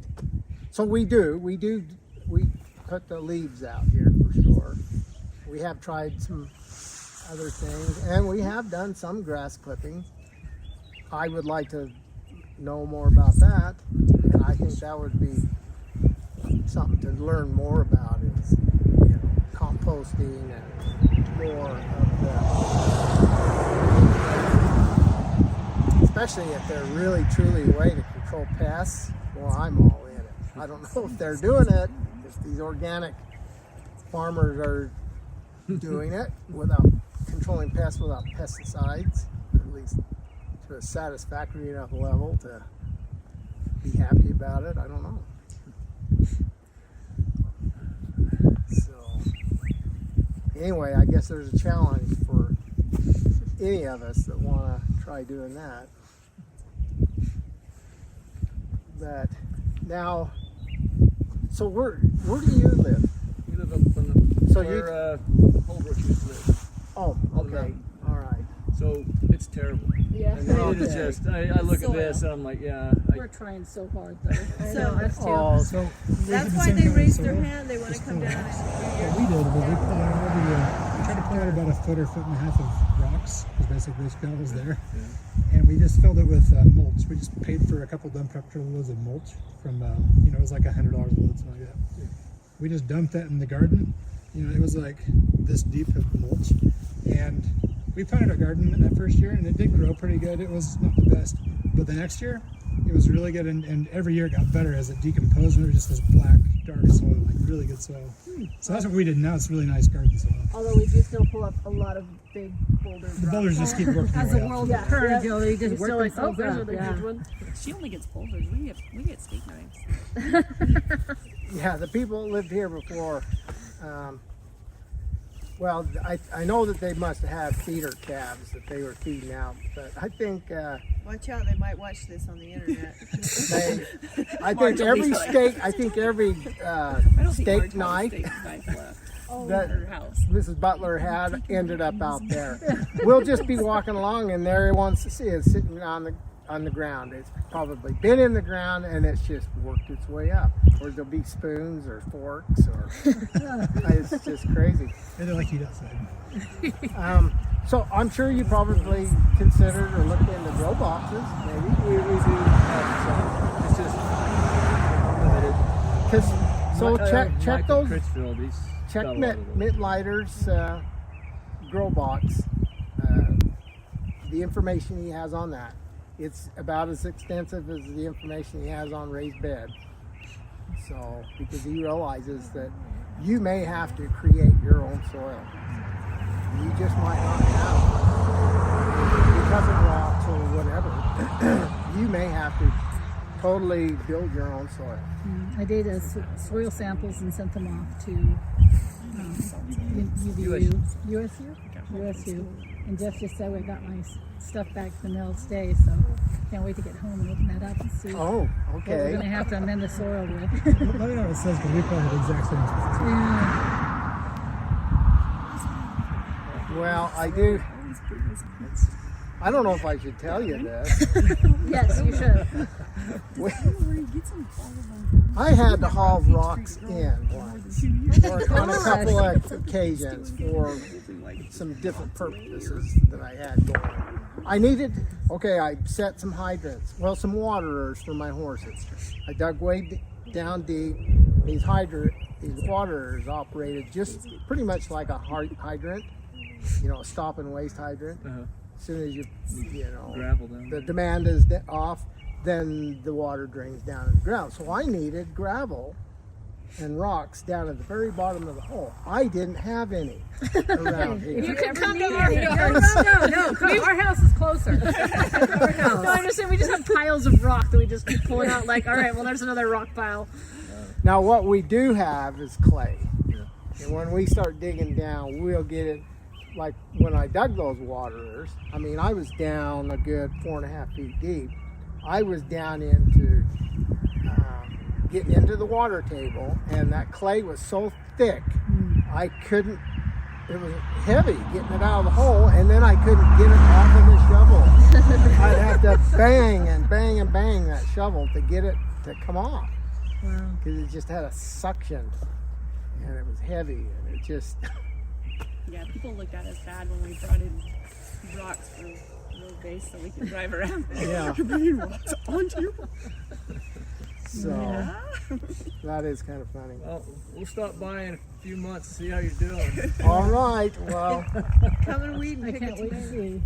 So we put the leaves out here for sure. We have tried some other things, and we have done some grass clipping. I would like to know more about that, and I think that would be something to learn more about is, composting and more of the, especially if they're really truly a way to control pests. Well, I'm all in it. I don't know if they're doing it, if these organic farmers are doing it without controlling pests without pesticides, at least to a satisfactory enough level to be happy about it. I don't know. So anyway, I guess there's a challenge for any of us that want to try doing that. But now, so where do you live?
We live up on the where Holbrook used to live.
Oh, okay, all right.
So it's terrible.
Yeah.
And it is just, I look at this and I'm like,
We're trying so hard though.
So
Us too.
So
that's why they raised their hand. They want to come down.
What we did was we pulled out all we tried to pull out about a foot or foot and a half of rocks, because basically this was there. And we just filled it with mulch. We just paid for a couple dump truck loads of mulch from, it was like $100 a load, something like that. We just dumped that in the garden. It was like this deep of mulch. And we planted our garden that first year, and it did grow pretty good. It was not the best. But the next year, it was really good. And every year it got better as it decomposed. And it was just this black, dark soil, like really good soil. So that's what we did now. It's really nice garden soil.
Although we do still pull up a lot of big boulders.
The boulders just keep working
As
their
the
way
world
up.
turns, they just
We're
still
like, oh,
themselves
there's
up.
another huge one.
She only gets boulders. We get steak knives.
Yeah, the people that lived here before, well, I know that they must have had feeder calves that they were feeding out, but I think
Watch out, they might watch this on the internet.
I think every steak,
I don't think
steak
Marge
knife
has a steak knife left
that
in her house.
Mrs. Butler had ended up out there. We'll just be walking along, and there he wants to see it sitting on the ground. It's probably been in the ground, and it's just worked its way up. Or there'll be spoons or forks, or it's just crazy.
And they like to eat outside.
So I'm sure you probably considered or looked into grow boxes, maybe.
we do have some. It's just limited.
Check those.
Critchfield, he's
Check
got a lot of those.
Mittleider's grow box. The information he has on that. It's about as extensive as the information he has on raised bed. So, because he realizes that you may have to create your own soil. You just might not have, because of rocks or whatever, you may have to totally build your own soil.
I did soil samples and sent them off to USU. And Jeff just said we got my stuff back to the mill today, so can't wait to get home and open that up and see
Oh,
what we're
okay.
going to have to amend the soil with.
Let me know what it says, because we probably have the exact same stuff.
Yeah.
Well, I don't know if I should tell you this.
Yes, you should.
I had to haul rocks in once, or on a couple of occasions for some different purposes that I had going. I set some hydrants, some waterers for my horses. I dug way down deep. These his water is operated just pretty much like a hydrant, you know, a stop and waste hydrant. As soon as you know,
Gravel down.
the demand is off, then the water drains down in the ground. So I needed gravel and rocks down at the very bottom of the hole. I didn't have any around here.
You can come to our house. No. Our house is closer. No, I'm just saying we just have piles of rock that we just keep pulling out. Like, all right, well, there's another rock pile.
Now what we do have is clay. And when we start digging down, we'll get it, like when I dug those waterers, I mean, I was down a good 4.5 feet deep. I was down into, getting into the water table, and that clay was so thick, I couldn't, it was heavy getting it out of the hole, and then I couldn't get it off of the shovel. I'd have to bang and bang and bang that shovel to get it to come off. Because it just had a suction, and it was heavy, and it just...
Yeah, people looked at us bad when we brought in rocks for road base so we could drive around.
Yeah.
You're bringing rocks onto your...
So, that is kind of funny.
Well, we'll stop by in a few months to see how you're doing.
All right, well...
Come and weed and
I
pick
can't
it
wait to see.